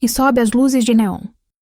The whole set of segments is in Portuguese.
e sobe as luzes de neon.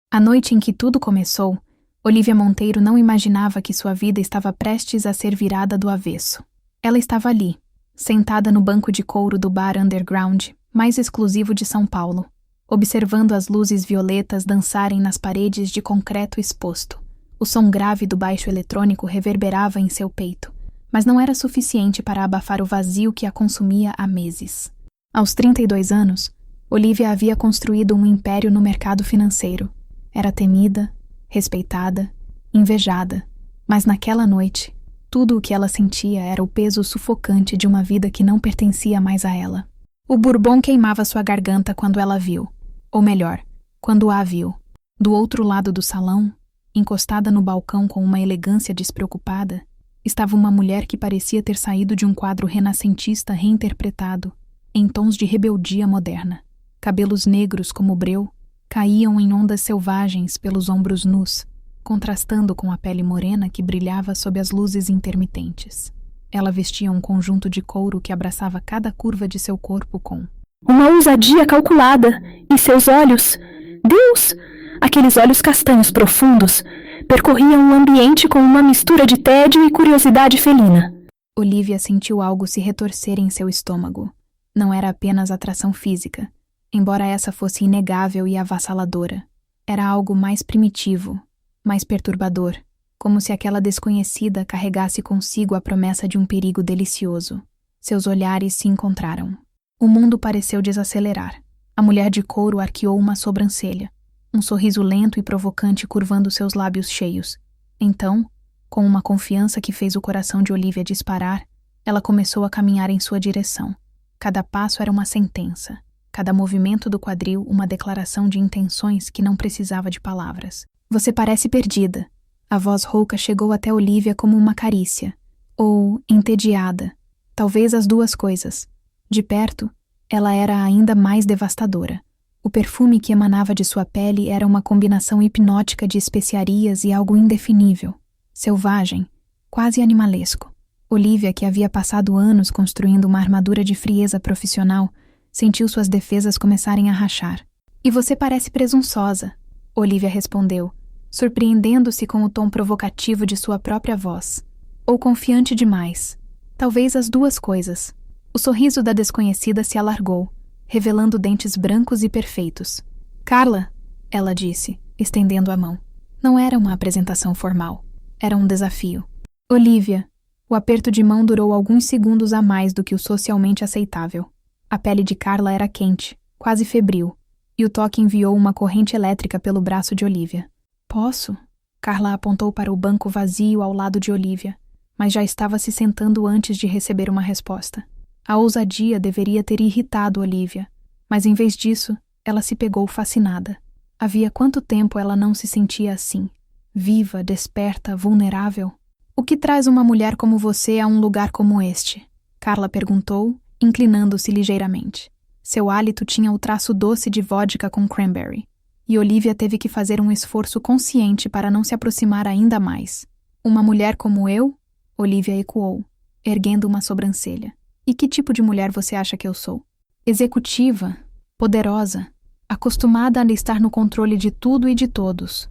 A noite em que tudo começou, Olivia Monteiro não imaginava que sua vida estava prestes a ser virada do avesso. Ela estava ali, sentada no banco de couro do bar underground, mais exclusivo de São Paulo, observando as luzes violetas dançarem nas paredes de concreto exposto. O som grave do baixo eletrônico reverberava em seu peito, mas não era suficiente para abafar o vazio que a consumia há meses. Aos 32 anos, Olivia havia construído um império no mercado financeiro. Era temida, respeitada, invejada, mas naquela noite, tudo o que ela sentia era o peso sufocante de uma vida que não pertencia mais a ela. O bourbon queimava sua garganta quando ela viu, ou melhor, quando a viu. Do outro lado do salão, encostada no balcão com uma elegância despreocupada, estava uma mulher que parecia ter saído de um quadro renascentista reinterpretado, em tons de rebeldia moderna. Cabelos negros como breu caíam em ondas selvagens pelos ombros nus, contrastando com a pele morena que brilhava sob as luzes intermitentes. Ela vestia um conjunto de couro que abraçava cada curva de seu corpo com uma ousadia calculada, e seus olhos, Deus! Aqueles olhos castanhos profundos percorriam o ambiente com uma mistura de tédio e curiosidade felina. Olivia sentiu algo se retorcer em seu estômago. Não era apenas atração física, embora essa fosse inegável e avassaladora. Era algo mais primitivo, mais perturbador, como se aquela desconhecida carregasse consigo a promessa de um perigo delicioso. Seus olhares se encontraram. O mundo pareceu desacelerar. A mulher de couro arqueou uma sobrancelha, um sorriso lento e provocante curvando seus lábios cheios. Então, com uma confiança que fez o coração de Olivia disparar, ela começou a caminhar em sua direção. Cada passo era uma sentença, cada movimento do quadril uma declaração de intenções que não precisava de palavras. Você parece perdida. A voz rouca chegou até Olivia como uma carícia, ou entediada, talvez as duas coisas. De perto, ela era ainda mais devastadora. O perfume que emanava de sua pele era uma combinação hipnótica de especiarias e algo indefinível, selvagem, quase animalesco. Olivia, que havia passado anos construindo uma armadura de frieza profissional, sentiu suas defesas começarem a rachar. E você parece presunçosa, Olivia respondeu, surpreendendo-se com o tom provocativo de sua própria voz. Ou confiante demais. Talvez as duas coisas. O sorriso da desconhecida se alargou, revelando dentes brancos e perfeitos. Carla, ela disse, estendendo a mão. Não era uma apresentação formal. Era um desafio. Olivia. O aperto de mão durou alguns segundos a mais do que o socialmente aceitável. A pele de Carla era quente, quase febril, e o toque enviou uma corrente elétrica pelo braço de Olivia. Posso? Carla apontou para o banco vazio ao lado de Olivia, mas já estava se sentando antes de receber uma resposta. A ousadia deveria ter irritado Olivia, mas em vez disso, ela se pegou fascinada. Havia quanto tempo ela não se sentia assim? Viva, desperta, vulnerável? O que traz uma mulher como você a um lugar como este? Carla perguntou, inclinando-se ligeiramente. Seu hálito tinha o traço doce de vodka com cranberry, e Olivia teve que fazer um esforço consciente para não se aproximar ainda mais. Uma mulher como eu? Olivia ecoou, erguendo uma sobrancelha. E que tipo de mulher você acha que eu sou? Executiva, poderosa, acostumada a estar no controle de tudo e de todos.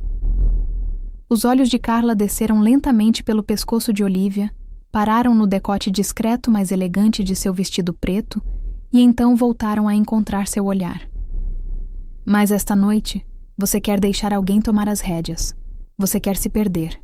Os olhos de Carla desceram lentamente pelo pescoço de Olivia, pararam no decote discreto mas elegante de seu vestido preto e então voltaram a encontrar seu olhar. Mas esta noite, você quer deixar alguém tomar as rédeas. Você quer se perder.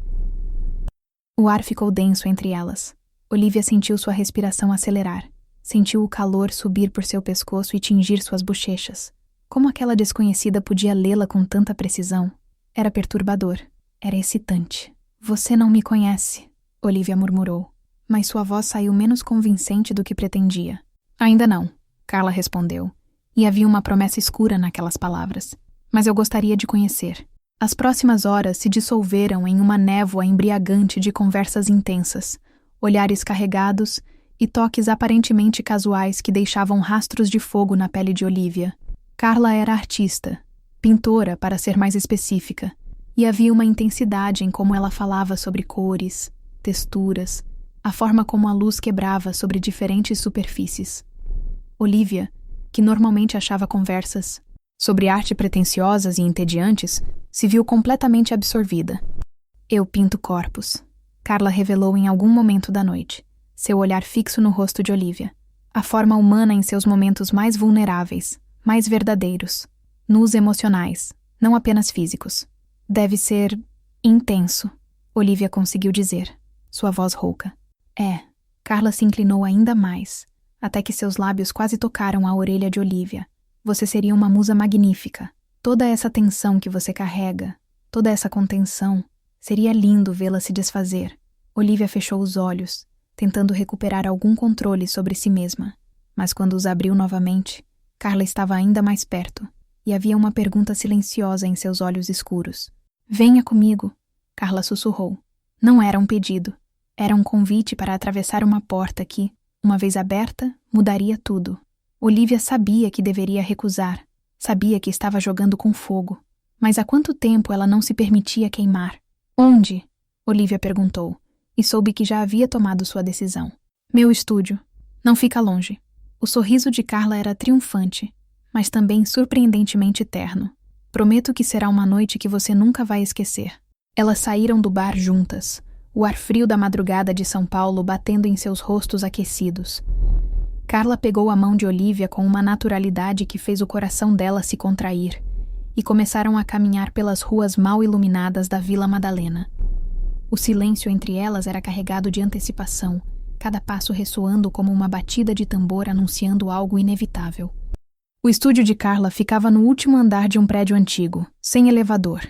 O ar ficou denso entre elas. Olivia sentiu sua respiração acelerar. Sentiu o calor subir por seu pescoço e tingir suas bochechas. Como aquela desconhecida podia lê-la com tanta precisão? Era perturbador. Era excitante. Você não me conhece, Olivia murmurou, mas sua voz saiu menos convincente do que pretendia. Ainda não, Carla respondeu, e havia uma promessa escura naquelas palavras. Mas eu gostaria de conhecer. As próximas horas se dissolveram em uma névoa embriagante de conversas intensas, olhares carregados e toques aparentemente casuais que deixavam rastros de fogo na pele de Olivia. Carla era artista, pintora para ser mais específica, e havia uma intensidade em como ela falava sobre cores, texturas, a forma como a luz quebrava sobre diferentes superfícies. Olivia, que normalmente achava conversas Sobre arte pretensiosas e entediantes, se viu completamente absorvida. Eu pinto corpos, Carla revelou em algum momento da noite, seu olhar fixo no rosto de Olivia. A forma humana em seus momentos mais vulneráveis, mais verdadeiros, nus emocionais, não apenas físicos. Deve ser intenso, Olivia conseguiu dizer, sua voz rouca. Carla se inclinou ainda mais, até que seus lábios quase tocaram a orelha de Olivia. Você seria uma musa magnífica. Toda essa tensão que você carrega, toda essa contenção, seria lindo vê-la se desfazer. Olivia fechou os olhos, tentando recuperar algum controle sobre si mesma. Mas quando os abriu novamente, Carla estava ainda mais perto, e havia uma pergunta silenciosa em seus olhos escuros. Venha comigo, Carla sussurrou. Não era um pedido. Era um convite para atravessar uma porta que, uma vez aberta, mudaria tudo. Olivia sabia que deveria recusar, sabia que estava jogando com fogo. Mas há quanto tempo ela não se permitia queimar? Onde? Olivia perguntou, e soube que já havia tomado sua decisão. Meu estúdio. Não fica longe. O sorriso de Carla era triunfante, mas também surpreendentemente terno. Prometo que será uma noite que você nunca vai esquecer. Elas saíram do bar juntas, o ar frio da madrugada de São Paulo batendo em seus rostos aquecidos. Carla pegou a mão de Olivia com uma naturalidade que fez o coração dela se contrair, e começaram a caminhar pelas ruas mal iluminadas da Vila Madalena. O silêncio entre elas era carregado de antecipação, cada passo ressoando como uma batida de tambor anunciando algo inevitável. O estúdio de Carla ficava no último andar de um prédio antigo, sem elevador.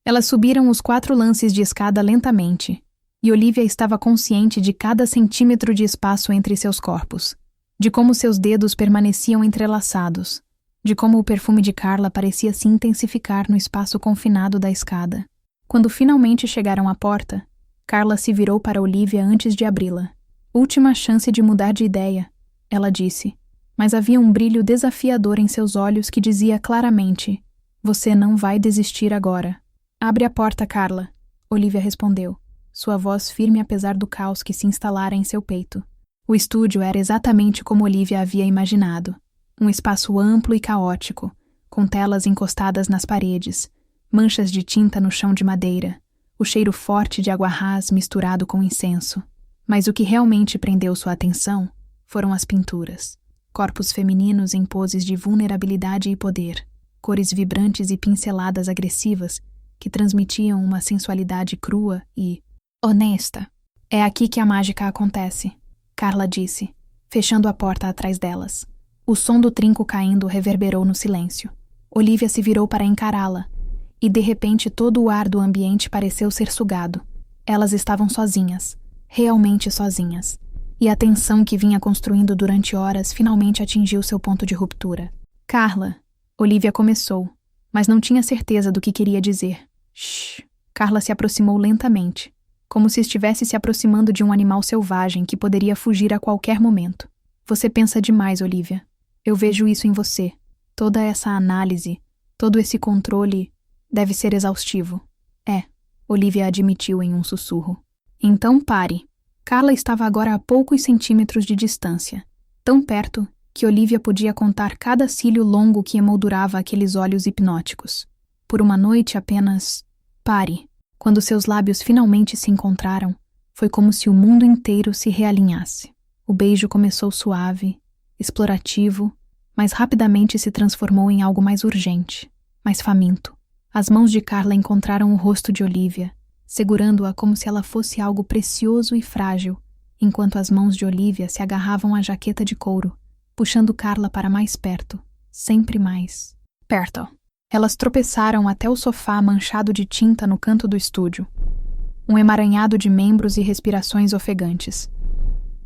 Elas subiram os 4 lances de escada lentamente, e Olivia estava consciente de cada centímetro de espaço entre seus corpos, de como seus dedos permaneciam entrelaçados, de como o perfume de Carla parecia se intensificar no espaço confinado da escada. Quando finalmente chegaram à porta, Carla se virou para Olivia antes de abri-la. Última chance de mudar de ideia, ela disse, mas havia um brilho desafiador em seus olhos que dizia claramente: você não vai desistir agora. Abre a porta, Carla, Olivia respondeu, sua voz firme apesar do caos que se instalara em seu peito. O estúdio era exatamente como Olivia havia imaginado. Um espaço amplo e caótico, com telas encostadas nas paredes, manchas de tinta no chão de madeira, o cheiro forte de água rás misturado com incenso. Mas o que realmente prendeu sua atenção foram as pinturas. Corpos femininos em poses de vulnerabilidade e poder, cores vibrantes e pinceladas agressivas que transmitiam uma sensualidade crua e honesta. É aqui que a mágica acontece, Carla disse, fechando a porta atrás delas. O som do trinco caindo reverberou no silêncio. Olivia se virou para encará-la, e de repente todo o ar do ambiente pareceu ser sugado. Elas estavam sozinhas, realmente sozinhas, e a tensão que vinha construindo durante horas finalmente atingiu seu ponto de ruptura. Carla, Olivia começou, mas não tinha certeza do que queria dizer. Shhh. Carla se aproximou lentamente, como se estivesse se aproximando de um animal selvagem que poderia fugir a qualquer momento. Você pensa demais, Olivia. Eu vejo isso em você. Toda essa análise, todo esse controle deve ser exaustivo. Olivia admitiu em um sussurro. Então pare. Carla estava agora a poucos centímetros de distância, tão perto que Olivia podia contar cada cílio longo que emoldurava aqueles olhos hipnóticos. Por uma noite apenas... Pare. Quando seus lábios finalmente se encontraram, foi como se o mundo inteiro se realinhasse. O beijo começou suave, explorativo, mas rapidamente se transformou em algo mais urgente, mais faminto. As mãos de Carla encontraram o rosto de Olivia, segurando-a como se ela fosse algo precioso e frágil, enquanto as mãos de Olivia se agarravam à jaqueta de couro, puxando Carla para mais perto, sempre mais perto. Elas tropeçaram até o sofá manchado de tinta no canto do estúdio. Um emaranhado de membros e respirações ofegantes.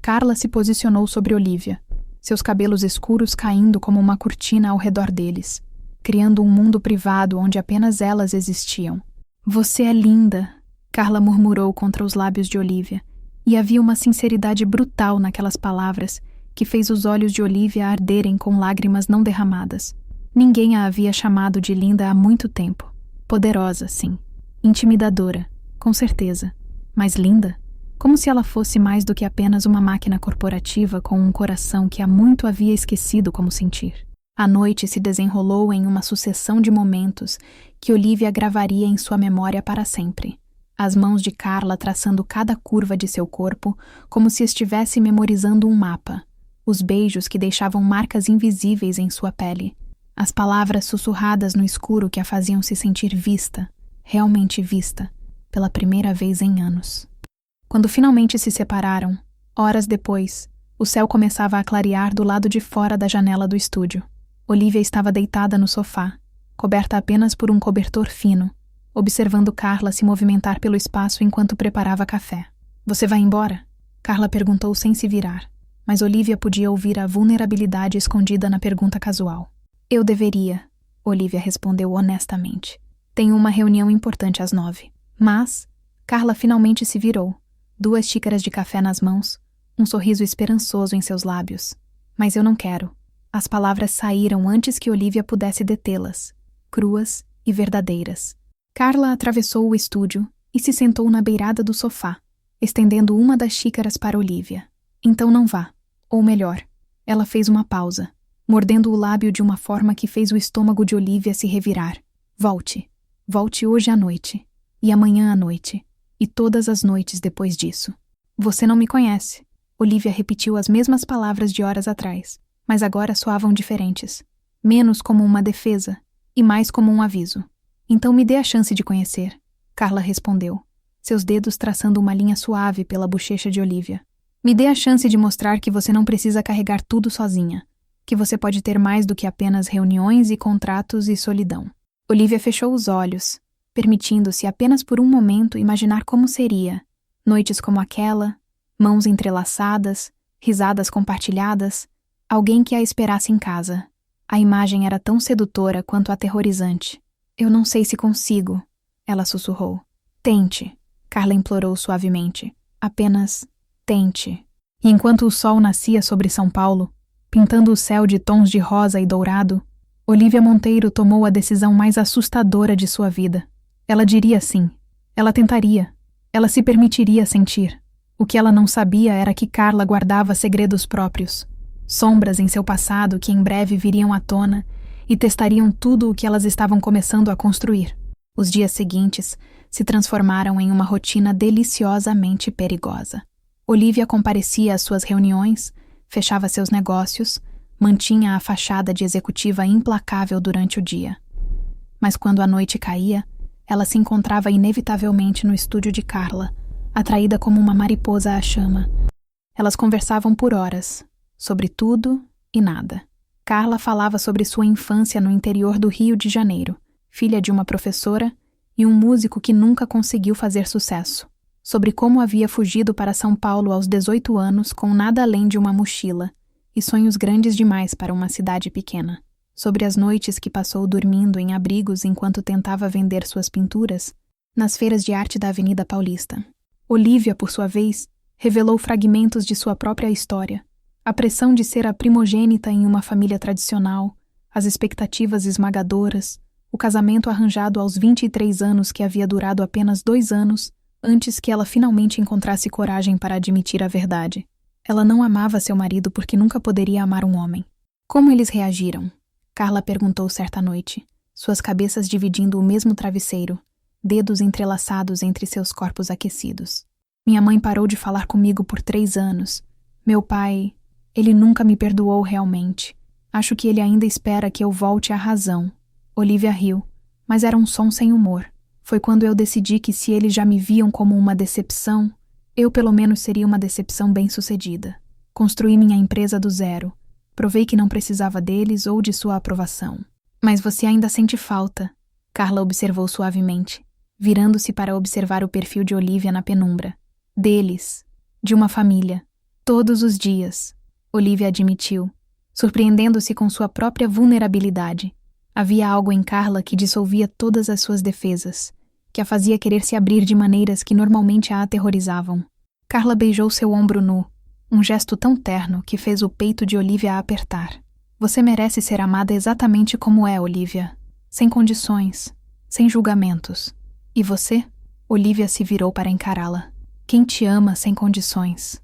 Carla se posicionou sobre Olivia, seus cabelos escuros caindo como uma cortina ao redor deles, criando um mundo privado onde apenas elas existiam. Você é linda, Carla murmurou contra os lábios de Olivia, e havia uma sinceridade brutal naquelas palavras que fez os olhos de Olivia arderem com lágrimas não derramadas. Ninguém a havia chamado de linda há muito tempo. Poderosa, sim. Intimidadora, com certeza. Mas linda? Como se ela fosse mais do que apenas uma máquina corporativa com um coração que há muito havia esquecido como sentir. A noite se desenrolou em uma sucessão de momentos que Olivia gravaria em sua memória para sempre. As mãos de Carla traçando cada curva de seu corpo, como se estivesse memorizando um mapa. Os beijos que deixavam marcas invisíveis em sua pele. As palavras sussurradas no escuro que a faziam se sentir vista, realmente vista, pela primeira vez em anos. Quando finalmente se separaram, horas depois, o céu começava a clarear do lado de fora da janela do estúdio. Olivia estava deitada no sofá, coberta apenas por um cobertor fino, observando Carla se movimentar pelo espaço enquanto preparava café. "Você vai embora?" Carla perguntou sem se virar, mas Olivia podia ouvir a vulnerabilidade escondida na pergunta casual. "Eu deveria", Olivia respondeu honestamente. "Tenho uma reunião importante às 9. Mas, Carla finalmente se virou, 2 xícaras de café nas mãos, um sorriso esperançoso em seus lábios. "Mas eu não quero." As palavras saíram antes que Olivia pudesse detê-las, cruas e verdadeiras. Carla atravessou o estúdio e se sentou na beirada do sofá, estendendo uma das xícaras para Olivia. "Então não vá. Ou melhor." Ela fez uma pausa, mordendo o lábio de uma forma que fez o estômago de Olivia se revirar. "Volte. Volte hoje à noite. E amanhã à noite. E todas as noites depois disso." "Você não me conhece." Olivia repetiu as mesmas palavras de horas atrás, mas agora soavam diferentes. Menos como uma defesa e mais como um aviso. "Então me dê a chance de conhecer." Carla respondeu, seus dedos traçando uma linha suave pela bochecha de Olivia. "Me dê a chance de mostrar que você não precisa carregar tudo sozinha, que você pode ter mais do que apenas reuniões e contratos e solidão." Olivia fechou os olhos, permitindo-se apenas por um momento imaginar como seria. Noites como aquela, mãos entrelaçadas, risadas compartilhadas, alguém que a esperasse em casa. A imagem era tão sedutora quanto aterrorizante. "Eu não sei se consigo", ela sussurrou. "Tente", Carla implorou suavemente. "Apenas tente." E enquanto o sol nascia sobre São Paulo, pintando o céu de tons de rosa e dourado, Olivia Monteiro tomou a decisão mais assustadora de sua vida. Ela diria sim. Ela tentaria. Ela se permitiria sentir. O que ela não sabia era que Carla guardava segredos próprios. Sombras em seu passado que em breve viriam à tona e testariam tudo o que elas estavam começando a construir. Os dias seguintes se transformaram em uma rotina deliciosamente perigosa. Olivia comparecia às suas reuniões, fechava seus negócios, mantinha a fachada de executiva implacável durante o dia. Mas quando a noite caía, ela se encontrava inevitavelmente no estúdio de Carla, atraída como uma mariposa à chama. Elas conversavam por horas, sobre tudo e nada. Carla falava sobre sua infância no interior do Rio de Janeiro, filha de uma professora e um músico que nunca conseguiu fazer sucesso. Sobre como havia fugido para São Paulo aos 18 anos com nada além de uma mochila e sonhos grandes demais para uma cidade pequena. Sobre as noites que passou dormindo em abrigos enquanto tentava vender suas pinturas nas feiras de arte da Avenida Paulista. Olivia, por sua vez, revelou fragmentos de sua própria história. A pressão de ser a primogênita em uma família tradicional, as expectativas esmagadoras, o casamento arranjado aos 23 anos que havia durado apenas 2 anos antes que ela finalmente encontrasse coragem para admitir a verdade. Ela não amava seu marido porque nunca poderia amar um homem. Como eles reagiram? Carla perguntou certa noite, suas cabeças dividindo o mesmo travesseiro, dedos entrelaçados entre seus corpos aquecidos. Minha mãe parou de falar comigo por 3 anos. Meu pai, ele nunca me perdoou realmente. Acho que ele ainda espera que eu volte à razão. Olivia riu, mas era um som sem humor. Foi quando eu decidi que se eles já me viam como uma decepção, eu pelo menos seria uma decepção bem-sucedida. Construí minha empresa do zero. Provei que não precisava deles ou de sua aprovação. Mas você ainda sente falta, Carla observou suavemente, virando-se para observar o perfil de Olivia na penumbra. Deles, de uma família. Todos os dias, Olivia admitiu, surpreendendo-se com sua própria vulnerabilidade. Havia algo em Carla que dissolvia todas as suas defesas, que a fazia querer se abrir de maneiras que normalmente a aterrorizavam. Carla beijou seu ombro nu, um gesto tão terno que fez o peito de Olivia apertar. Você merece ser amada exatamente como é, Olivia. Sem condições, sem julgamentos. E você? Olivia se virou para encará-la. Quem te ama sem condições?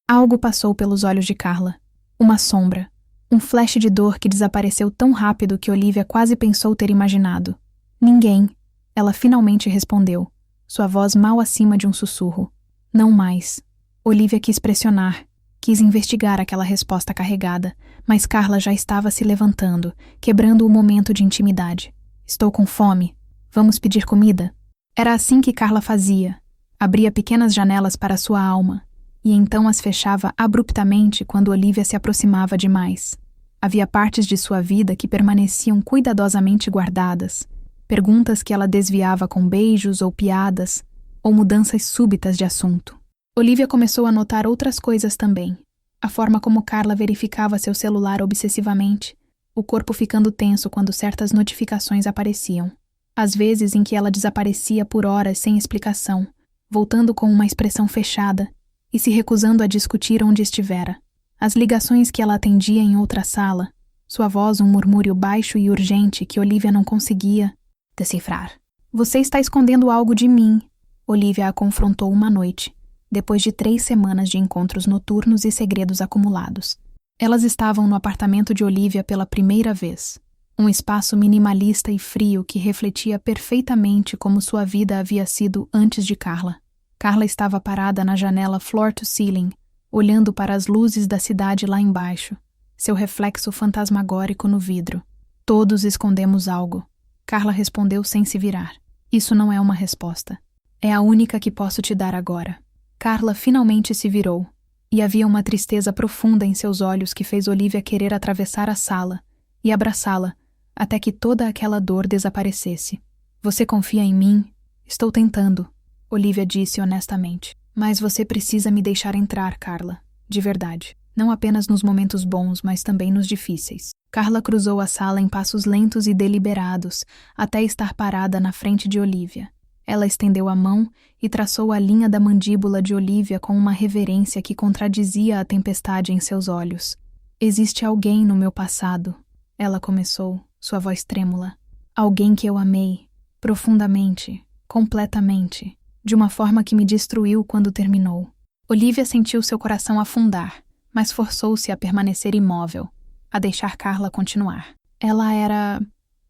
Algo passou pelos olhos de Carla. Uma sombra, Um flash de dor que desapareceu tão rápido que Olivia quase pensou ter imaginado. Ninguém. Ela finalmente respondeu, sua voz mal acima de um sussurro. Não mais. Olivia quis pressionar, quis investigar aquela resposta carregada, mas Carla já estava se levantando, quebrando o momento de intimidade. Estou com fome. Vamos pedir comida? Era assim que Carla fazia. Abria pequenas janelas para sua alma, e então as fechava abruptamente quando Olivia se aproximava demais. Havia partes de sua vida que permaneciam cuidadosamente guardadas, perguntas que ela desviava com beijos ou piadas, ou mudanças súbitas de assunto. Olivia começou a notar outras coisas também. A forma como Carla verificava seu celular obsessivamente, o corpo ficando tenso quando certas notificações apareciam. Às vezes em que ela desaparecia por horas sem explicação, voltando com uma expressão fechada e se recusando a discutir onde estivera. As ligações que ela atendia em outra sala, sua voz um murmúrio baixo e urgente que Olivia não conseguia decifrar. Você está escondendo algo de mim, Olivia a confrontou uma noite, depois de 3 semanas de encontros noturnos e segredos acumulados. Elas estavam no apartamento de Olivia pela primeira vez. Um espaço minimalista e frio que refletia perfeitamente como sua vida havia sido antes de Carla. Carla estava parada na janela floor to ceiling, olhando para as luzes da cidade lá embaixo, seu reflexo fantasmagórico no vidro. Todos escondemos algo. Carla respondeu sem se virar. Isso não é uma resposta. É a única que posso te dar agora. Carla finalmente se virou, e havia uma tristeza profunda em seus olhos que fez Olivia querer atravessar a sala e abraçá-la até que toda aquela dor desaparecesse. Você confia em mim? Estou tentando, Olivia disse honestamente. Mas você precisa me deixar entrar, Carla. De verdade. Não apenas nos momentos bons, mas também nos difíceis. Carla cruzou a sala em passos lentos e deliberados, até estar parada na frente de Olivia. Ela estendeu a mão e traçou a linha da mandíbula de Olivia com uma reverência que contradizia a tempestade em seus olhos. Existe alguém no meu passado, ela começou, sua voz trêmula. Alguém que eu amei, profundamente, completamente, de uma forma que me destruiu quando terminou. Olivia sentiu seu coração afundar, mas forçou-se a permanecer imóvel, a deixar Carla continuar. Ela era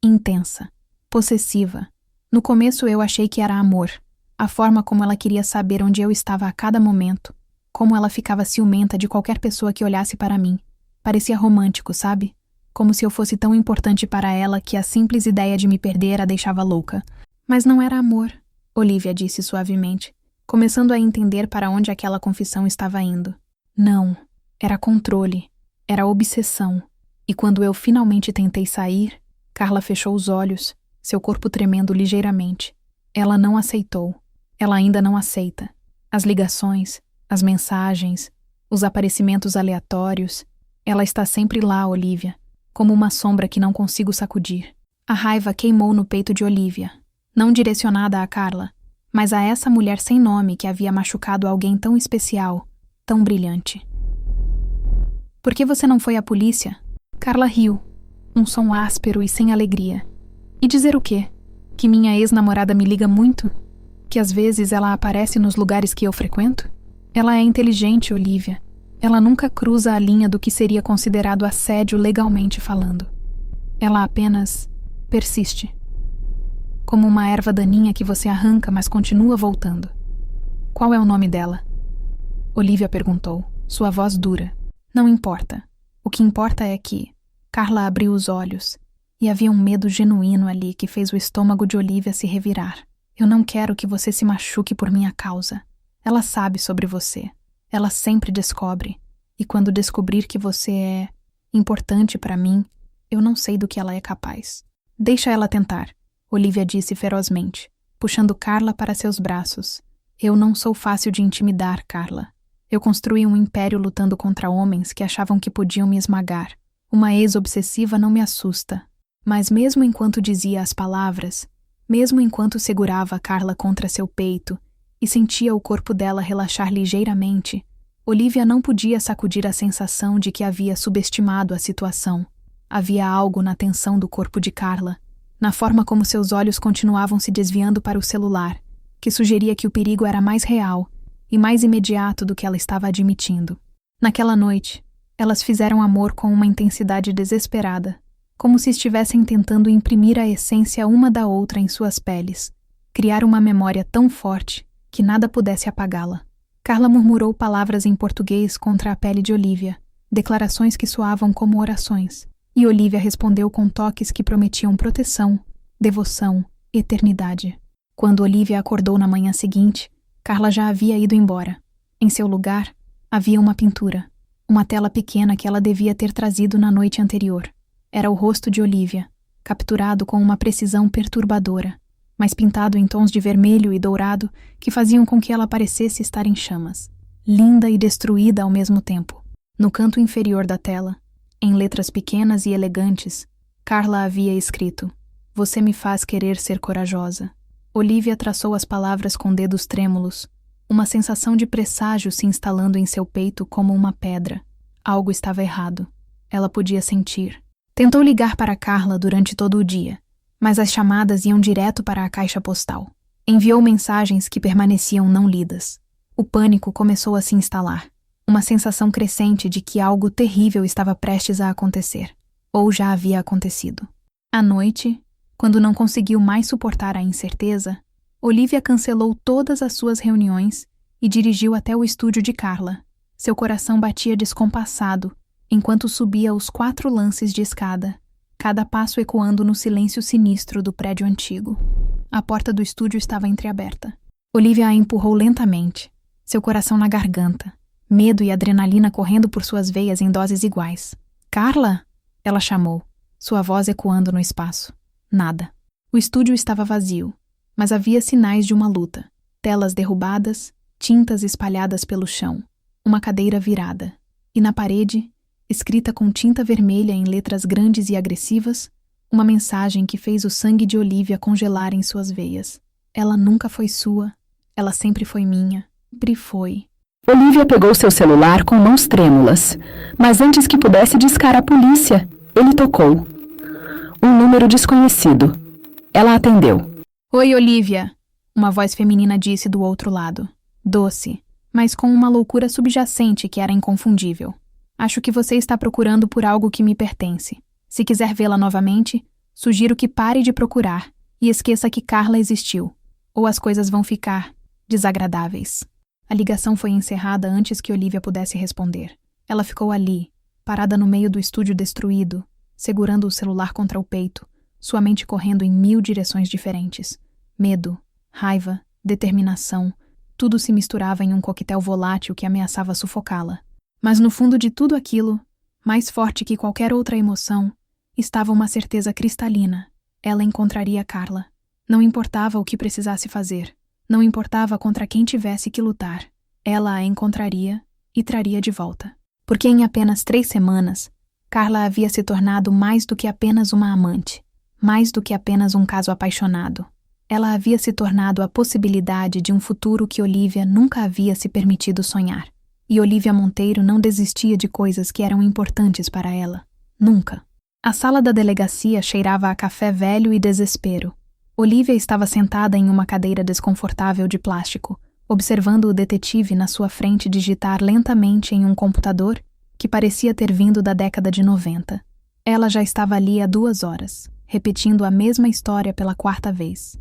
intensa, possessiva. No começo eu achei que era amor, a forma como ela queria saber onde eu estava a cada momento, como ela ficava ciumenta de qualquer pessoa que olhasse para mim. Parecia romântico, sabe? Como se eu fosse tão importante para ela que a simples ideia de me perder a deixava louca. Mas não era amor, Olivia disse suavemente, começando a entender para onde aquela confissão estava indo. Não, era controle, era obsessão. E quando eu finalmente tentei sair, Carla fechou os olhos, seu corpo tremendo ligeiramente. Ela não aceitou. Ela ainda não aceita. As ligações, as mensagens, os aparecimentos aleatórios. Ela está sempre lá, Olivia, como uma sombra que não consigo sacudir. A raiva queimou no peito de Olivia, não direcionada a Carla, mas a essa mulher sem nome que havia machucado alguém tão especial, tão brilhante. Por que você não foi à polícia? Carla riu, um som áspero e sem alegria. E dizer o quê? Que minha ex-namorada me liga muito? Que às vezes ela aparece nos lugares que eu frequento? Ela é inteligente, Olivia. Ela nunca cruza a linha do que seria considerado assédio legalmente falando. Ela apenas persiste. Como uma erva daninha que você arranca, mas continua voltando. Qual é o nome dela? Olivia perguntou, sua voz dura. Não importa. O que importa é que Carla abriu os olhos e havia um medo genuíno ali que fez o estômago de Olivia se revirar. Eu não quero que você se machuque por minha causa. Ela sabe sobre você. Ela sempre descobre. E quando descobrir que você é importante para mim, eu não sei do que ela é capaz. Deixa ela tentar, Olivia disse ferozmente, puxando Carla para seus braços. Eu não sou fácil de intimidar, Carla. Eu construí um império lutando contra homens que achavam que podiam me esmagar. Uma ex-obsessiva não me assusta. Mas mesmo enquanto dizia as palavras, mesmo enquanto segurava Carla contra seu peito e sentia o corpo dela relaxar ligeiramente, Olivia não podia sacudir a sensação de que havia subestimado a situação. Havia algo na tensão do corpo de Carla, na forma como seus olhos continuavam se desviando para o celular, que sugeria que o perigo era mais real e mais imediato do que ela estava admitindo. Naquela noite, Elas fizeram amor com uma intensidade desesperada, como se estivessem tentando imprimir a essência uma da outra em suas peles, criar uma memória tão forte que nada pudesse apagá-la. Carla murmurou palavras em português contra a pele de Olivia, declarações que soavam como orações, e Olivia respondeu com toques que prometiam proteção, devoção, eternidade. Quando Olivia acordou na manhã seguinte, Carla já havia ido embora. Em seu lugar, havia uma pintura, uma tela pequena que ela devia ter trazido na noite anterior. Era o rosto de Olivia, capturado com uma precisão perturbadora, mas pintado em tons de vermelho e dourado que faziam com que ela parecesse estar em chamas, linda e destruída ao mesmo tempo. No canto inferior da tela, em letras pequenas e elegantes, Carla havia escrito: "Você me faz querer ser corajosa." Olivia traçou as palavras com dedos trêmulos, uma sensação de presságio se instalando em seu peito como uma pedra. Algo estava errado. Ela podia sentir. Tentou ligar para Carla durante todo o dia, mas as chamadas iam direto para a caixa postal. Enviou mensagens que permaneciam não lidas. O pânico começou a se instalar, uma sensação crescente de que algo terrível estava prestes a acontecer, ou já havia acontecido. À noite, quando não conseguiu mais suportar a incerteza, Olivia cancelou todas as suas reuniões e dirigiu até o estúdio de Carla. Seu coração batia descompassado enquanto subia os 4 lances de escada, cada passo ecoando no silêncio sinistro do prédio antigo. A porta do estúdio estava entreaberta. Olivia a empurrou lentamente, seu coração na garganta, medo e adrenalina correndo por suas veias em doses iguais. "Carla?" ela chamou, sua voz ecoando no espaço. Nada. O estúdio estava vazio, mas havia sinais de uma luta. Telas derrubadas, tintas espalhadas pelo chão, uma cadeira virada. E na parede, escrita com tinta vermelha em letras grandes e agressivas, uma mensagem que fez o sangue de Olivia congelar em suas veias. "Ela nunca foi sua, ela sempre foi minha, sempre foi." Olivia pegou seu celular com mãos trêmulas, mas antes que pudesse discar a polícia, ele tocou. Um número desconhecido. Ela atendeu. "Oi, Olivia", uma voz feminina disse do outro lado, doce, mas com uma loucura subjacente que era inconfundível. "Acho que você está procurando por algo que me pertence. Se quiser vê-la novamente, sugiro que pare de procurar e esqueça que Carla existiu, ou as coisas vão ficar desagradáveis." A ligação foi encerrada antes que Olivia pudesse responder. Ela ficou ali, parada no meio do estúdio destruído, segurando o celular contra o peito, sua mente correndo em 1000 direções diferentes. Medo, raiva, determinação, tudo se misturava em um coquetel volátil que ameaçava sufocá-la. Mas no fundo de tudo aquilo, mais forte que qualquer outra emoção, estava uma certeza cristalina. Ela encontraria Carla. Não importava o que precisasse fazer. Não importava contra quem tivesse que lutar. Ela a encontraria e traria de volta. Porque em apenas 3 semanas, Carla havia se tornado mais do que apenas uma amante, mais do que apenas um caso apaixonado. Ela havia se tornado a possibilidade de um futuro que Olivia nunca havia se permitido sonhar. E Olivia Monteiro não desistia de coisas que eram importantes para ela. Nunca. A sala da delegacia cheirava a café velho e desespero. Olivia estava sentada em uma cadeira desconfortável de plástico, observando o detetive na sua frente digitar lentamente em um computador que parecia ter vindo da década de 90. Ela já estava ali há 2 horas, repetindo a mesma história pela 4ª vez.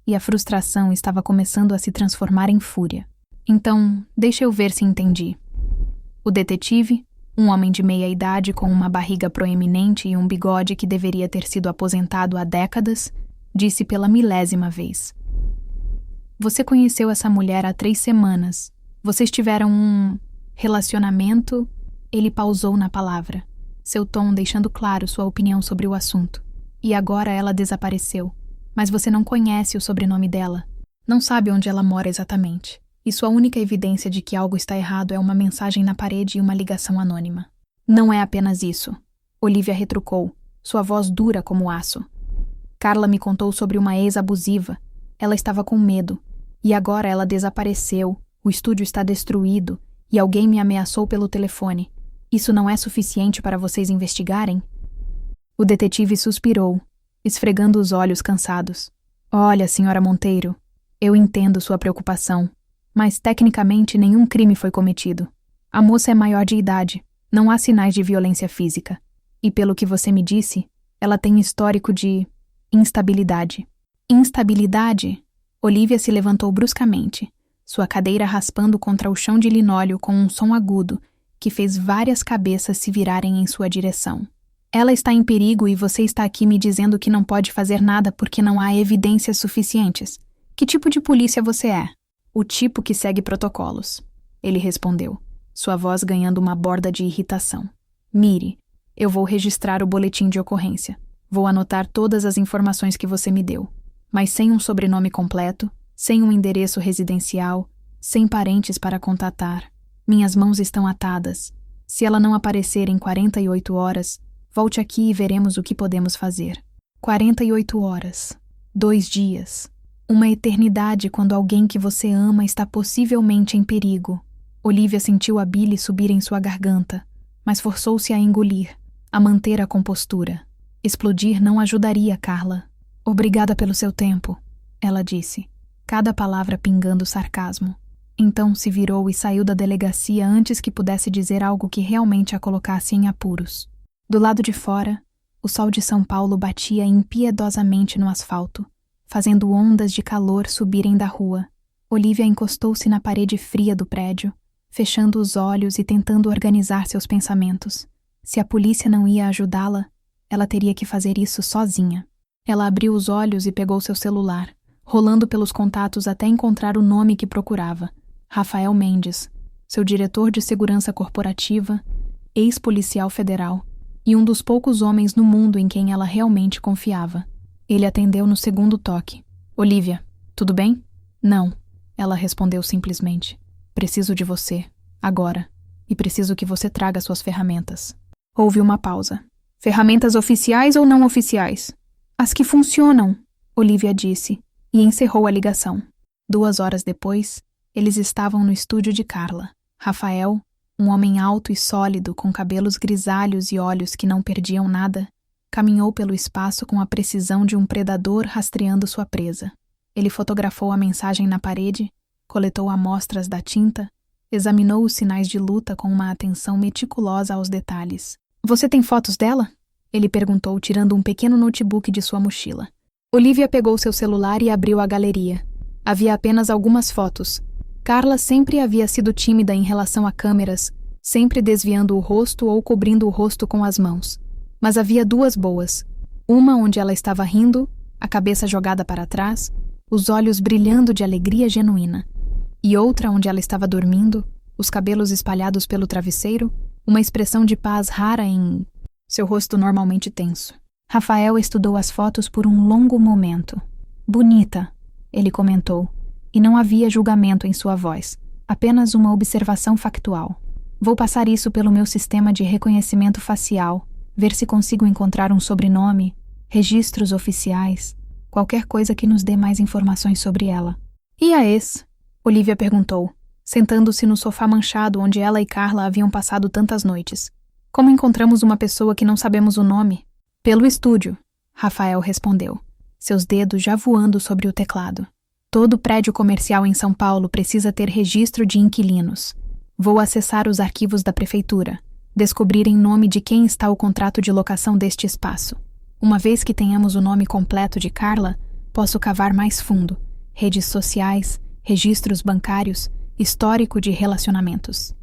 E a frustração estava começando a se transformar em fúria. "Então, deixa eu ver se entendi." O detetive, um homem de meia idade com uma barriga proeminente e um bigode que deveria ter sido aposentado há décadas, disse pela 1000ª vez: "Você conheceu essa mulher há 3 semanas. Vocês tiveram um relacionamento?" Ele pausou na palavra, seu tom deixando claro sua opinião sobre o assunto. "E agora ela desapareceu. Mas você não conhece o sobrenome dela. Não sabe onde ela mora exatamente. E sua única evidência de que algo está errado é uma mensagem na parede e uma ligação anônima." "Não é apenas isso," Olivia retrucou, sua voz dura como aço. "Carla me contou sobre uma ex abusiva. Ela estava com medo. E agora ela desapareceu, o estúdio está destruído e alguém me ameaçou pelo telefone. Isso não é suficiente para vocês investigarem?" O detetive suspirou, esfregando os olhos cansados. "Olha, senhora Monteiro, eu entendo sua preocupação, mas tecnicamente nenhum crime foi cometido. A moça é maior de idade. Não há sinais de violência física. E pelo que você me disse, ela tem histórico de instabilidade. Instabilidade? Olivia se levantou bruscamente, sua cadeira raspando contra o chão de linóleo com um som agudo que fez várias cabeças se virarem em sua direção. Ela está em perigo e você está aqui me dizendo que não pode fazer nada porque não há evidências suficientes. Que tipo de polícia você é? O tipo que segue protocolos. Ele respondeu, sua voz ganhando uma borda de irritação. Mire, eu vou registrar o boletim de ocorrência. Vou anotar todas as informações que você me deu, mas sem um sobrenome completo, sem um endereço residencial, sem parentes para contatar. Minhas mãos estão atadas. Se ela não aparecer em 48 horas, volte aqui e veremos o que podemos fazer. 48 horas. 2 dias. Uma eternidade quando alguém que você ama está possivelmente em perigo. Olivia sentiu a bile subir em sua garganta, mas forçou-se a engolir, a manter a compostura. Explodir não ajudaria, Carla. Obrigada pelo seu tempo, ela disse, cada palavra pingando sarcasmo. Então se virou e saiu da delegacia antes que pudesse dizer algo que realmente a colocasse em apuros. Do lado de fora, o sol de São Paulo batia impiedosamente no asfalto, fazendo ondas de calor subirem da rua. Olivia encostou-se na parede fria do prédio, fechando os olhos e tentando organizar seus pensamentos. Se a polícia não ia ajudá-la, ela teria que fazer isso sozinha. Ela abriu os olhos e pegou seu celular, rolando pelos contatos até encontrar o nome que procurava. Rafael Mendes, seu diretor de segurança corporativa, ex-policial federal, e um dos poucos homens no mundo em quem ela realmente confiava. Ele atendeu no segundo toque. Olivia, tudo bem? Não, ela respondeu simplesmente. Preciso de você, agora, e preciso que você traga suas ferramentas. Houve uma pausa. Ferramentas oficiais ou não oficiais? As que funcionam, Olivia disse, e encerrou a ligação. 2 horas depois, eles estavam no estúdio de Carla. Rafael, um homem alto e sólido, com cabelos grisalhos e olhos que não perdiam nada, caminhou pelo espaço com a precisão de um predador rastreando sua presa. Ele fotografou a mensagem na parede, coletou amostras da tinta, examinou os sinais de luta com uma atenção meticulosa aos detalhes. Você tem fotos dela? Ele perguntou, tirando um pequeno notebook de sua mochila. Olivia pegou seu celular e abriu a galeria. Havia apenas algumas fotos. Carla sempre havia sido tímida em relação a câmeras, sempre desviando o rosto ou cobrindo o rosto com as mãos. Mas havia 2 boas. Uma onde ela estava rindo, a cabeça jogada para trás, os olhos brilhando de alegria genuína. E outra onde ela estava dormindo, os cabelos espalhados pelo travesseiro, uma expressão de paz rara em seu rosto normalmente tenso. Rafael estudou as fotos por um longo momento. Bonita, ele comentou, e não havia julgamento em sua voz, apenas uma observação factual. Vou passar isso pelo meu sistema de reconhecimento facial, ver se consigo encontrar um sobrenome, registros oficiais, qualquer coisa que nos dê mais informações sobre ela. E a ex? Olivia perguntou, sentando-se no sofá manchado onde ela e Carla haviam passado tantas noites. Como encontramos uma pessoa que não sabemos o nome? Pelo estúdio, Rafael respondeu, seus dedos já voando sobre o teclado. Todo prédio comercial em São Paulo precisa ter registro de inquilinos. Vou acessar os arquivos da prefeitura, descobrir em nome de quem está o contrato de locação deste espaço. Uma vez que tenhamos o nome completo de Carla, posso cavar mais fundo. Redes sociais, registros bancários, histórico de relacionamentos.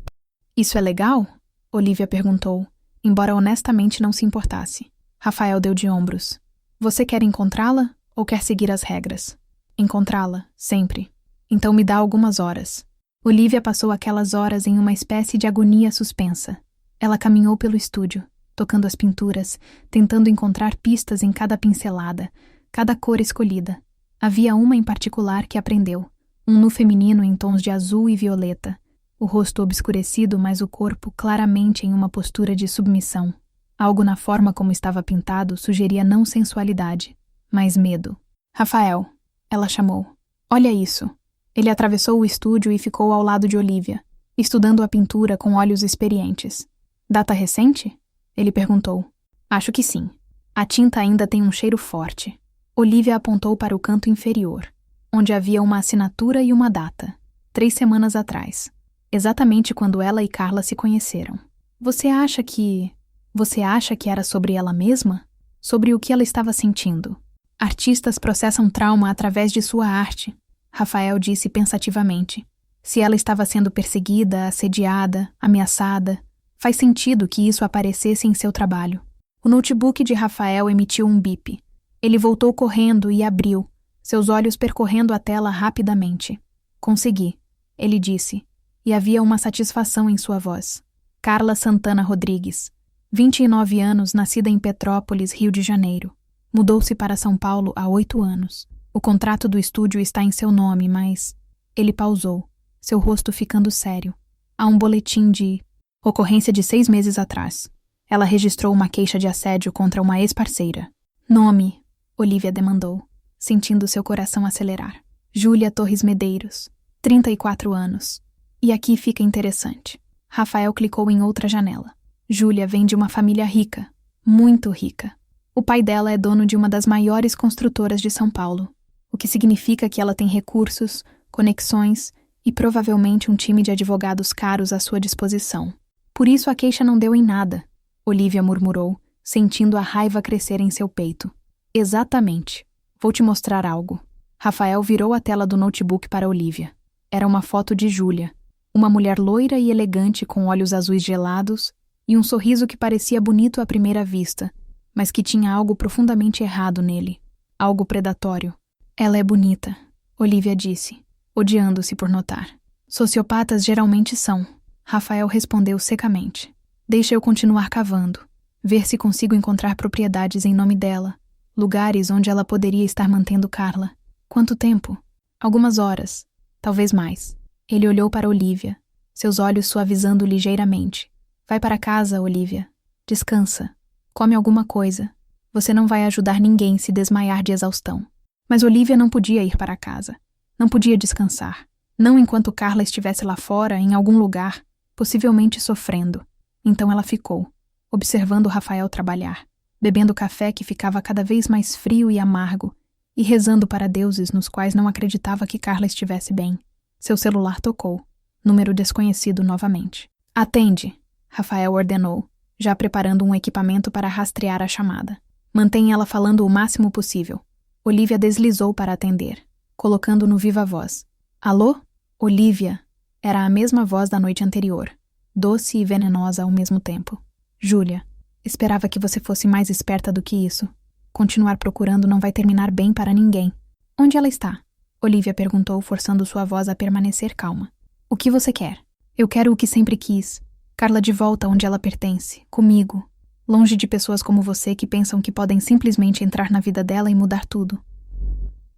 Isso é legal? Olivia perguntou, embora honestamente não se importasse. Rafael deu de ombros. Você quer encontrá-la ou quer seguir as regras? Encontrá-la, sempre. Então me dá algumas horas. Olivia passou aquelas horas em uma espécie de agonia suspensa. Ela caminhou pelo estúdio, tocando as pinturas, tentando encontrar pistas em cada pincelada, cada cor escolhida. Havia uma em particular que aprendeu, um nu feminino em tons de azul e violeta, o rosto obscurecido, mas o corpo claramente em uma postura de submissão. Algo na forma como estava pintado sugeria não sensualidade, mas medo. Rafael, ela chamou. Olha isso. Ele atravessou o estúdio e ficou ao lado de Olivia, estudando a pintura com olhos experientes. Data recente? Ele perguntou. Acho que sim. A tinta ainda tem um cheiro forte. Olivia apontou para o canto inferior, onde havia uma assinatura e uma data. 3 semanas atrás. Exatamente quando ela e Carla se conheceram. Você acha que era sobre ela mesma? Sobre o que ela estava sentindo? Artistas processam trauma através de sua arte, Rafael disse pensativamente. Se ela estava sendo perseguida, assediada, ameaçada, faz sentido que isso aparecesse em seu trabalho. O notebook de Rafael emitiu um bip. Ele voltou correndo e abriu, seus olhos percorrendo a tela rapidamente. Consegui, ele disse, e havia uma satisfação em sua voz. Carla Santana Rodrigues, 29 anos, nascida em Petrópolis, Rio de Janeiro. Mudou-se para São Paulo há 8 anos. O contrato do estúdio está em seu nome, mas... Ele pausou, seu rosto ficando sério. Há um boletim de... ocorrência de 6 meses atrás. Ela registrou uma queixa de assédio contra uma ex-parceira. Nome, Olivia demandou, sentindo seu coração acelerar. Júlia Torres Medeiros, 34 anos. E aqui fica interessante. Rafael clicou em outra janela. Júlia vem de uma família rica, muito rica. O pai dela é dono de uma das maiores construtoras de São Paulo, o que significa que ela tem recursos, conexões e provavelmente um time de advogados caros à sua disposição. Por isso a queixa não deu em nada, Olivia murmurou, sentindo a raiva crescer em seu peito. Exatamente. Vou te mostrar algo. Rafael virou a tela do notebook para Olivia. Era uma foto de Júlia, uma mulher loira e elegante com olhos azuis gelados e um sorriso que parecia bonito à primeira vista, mas que tinha algo profundamente errado nele, algo predatório. Ela é bonita, Olivia disse, odiando-se por notar. Sociopatas geralmente são, Rafael respondeu secamente. Deixa eu continuar cavando, ver se consigo encontrar propriedades em nome dela, lugares onde ela poderia estar mantendo Carla. Quanto tempo? Algumas horas, talvez mais. Ele olhou para Olivia, seus olhos suavizando ligeiramente. Vai para casa, Olivia. Descansa. Come alguma coisa. Você não vai ajudar ninguém se desmaiar de exaustão. Mas Olivia não podia ir para casa. Não podia descansar. Não enquanto Carla estivesse lá fora, em algum lugar, possivelmente sofrendo. Então ela ficou, observando Rafael trabalhar, bebendo café que ficava cada vez mais frio e amargo, e rezando para deuses nos quais não acreditava que Carla estivesse bem. Seu celular tocou. Número desconhecido novamente. Atende, Rafael ordenou, já preparando um equipamento para rastrear a chamada. Mantenha ela falando o máximo possível. Olivia deslizou para atender, colocando no viva voz. Alô? Olivia. Era a mesma voz da noite anterior, doce e venenosa ao mesmo tempo. Júlia, esperava que você fosse mais esperta do que isso. Continuar procurando não vai terminar bem para ninguém. Onde ela está? Olivia perguntou, forçando sua voz a permanecer calma. O que você quer? Eu quero o que sempre quis. Carla de volta onde ela pertence, comigo. Longe de pessoas como você que pensam que podem simplesmente entrar na vida dela e mudar tudo.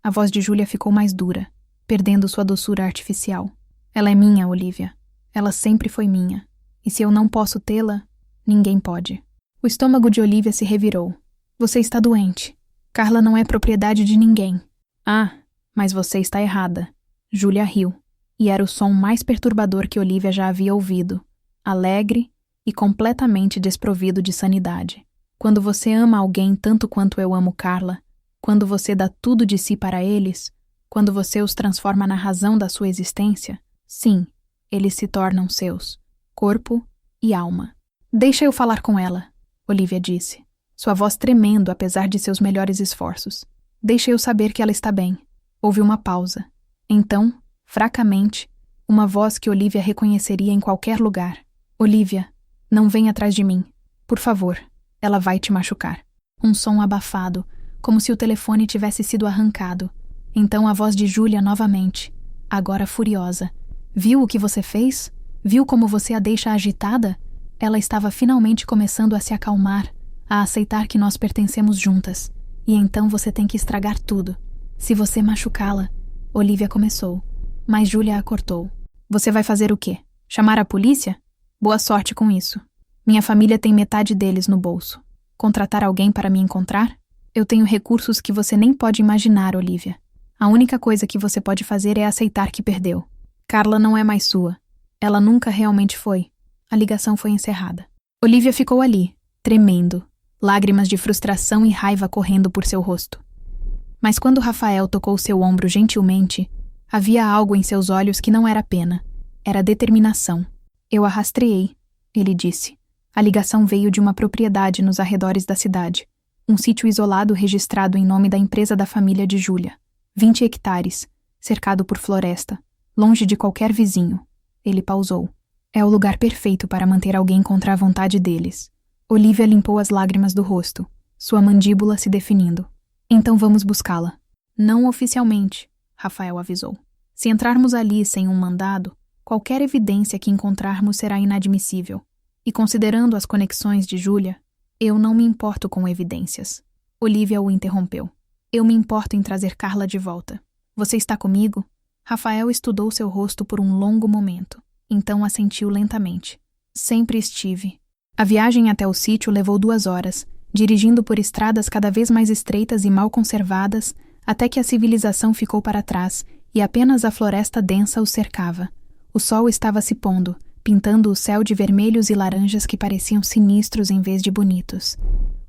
A voz de Júlia ficou mais dura, perdendo sua doçura artificial. Ela é minha, Olivia. Ela sempre foi minha. E se eu não posso tê-la, ninguém pode. O estômago de Olivia se revirou. Você está doente. Carla não é propriedade de ninguém. Ah, mas você está errada. Júlia riu. E era o som mais perturbador que Olivia já havia ouvido. Alegre e completamente desprovido de sanidade. Quando você ama alguém tanto quanto eu amo Carla, quando você dá tudo de si para eles, quando você os transforma na razão da sua existência, sim, eles se tornam seus, corpo e alma. Deixa eu falar com ela, Olivia disse, sua voz tremendo apesar de seus melhores esforços. Deixa eu saber que ela está bem. Houve uma pausa. Então, fracamente, uma voz que Olivia reconheceria em qualquer lugar. Olivia, não venha atrás de mim. Por favor, ela vai te machucar. Um som abafado, como se o telefone tivesse sido arrancado. Então a voz de Júlia novamente, agora furiosa. Viu o que você fez? Viu como você a deixa agitada? Ela estava finalmente começando a se acalmar, a aceitar que nós pertencemos juntas. E então você tem que estragar tudo. Se você machucá-la, Olivia começou, mas Júlia a cortou. Você vai fazer o quê? Chamar a polícia? Boa sorte com isso. Minha família tem metade deles no bolso. Contratar alguém para me encontrar? Eu tenho recursos que você nem pode imaginar, Olivia. A única coisa que você pode fazer é aceitar que perdeu. Carla não é mais sua. Ela nunca realmente foi. A ligação foi encerrada. Olivia ficou ali, tremendo, lágrimas de frustração e raiva correndo por seu rosto. Mas quando Rafael tocou seu ombro gentilmente, havia algo em seus olhos que não era pena. Era determinação. Eu a rastreei, ele disse, A ligação veio de uma propriedade nos arredores da cidade. Um sítio isolado registrado em nome da empresa da família de Júlia. 20 hectares, cercado por floresta, longe de qualquer vizinho. Ele pausou. É o lugar perfeito para manter alguém contra a vontade deles. Olivia limpou as lágrimas do rosto, sua mandíbula se definindo. Então vamos buscá-la. Não oficialmente, Rafael avisou. Se entrarmos ali sem um mandado, qualquer evidência que encontrarmos será inadmissível. E considerando as conexões de Júlia, eu não me importo com evidências. Olivia o interrompeu. Eu me importo em trazer Carla de volta. Você está comigo? Rafael estudou seu rosto por um longo momento. Então assentiu lentamente. Sempre estive. A viagem até o sítio levou 2 horas, dirigindo por estradas cada vez mais estreitas e mal conservadas, até que a civilização ficou para trás e apenas a floresta densa os cercava. O sol estava se pondo, pintando o céu de vermelhos e laranjas que pareciam sinistros em vez de bonitos,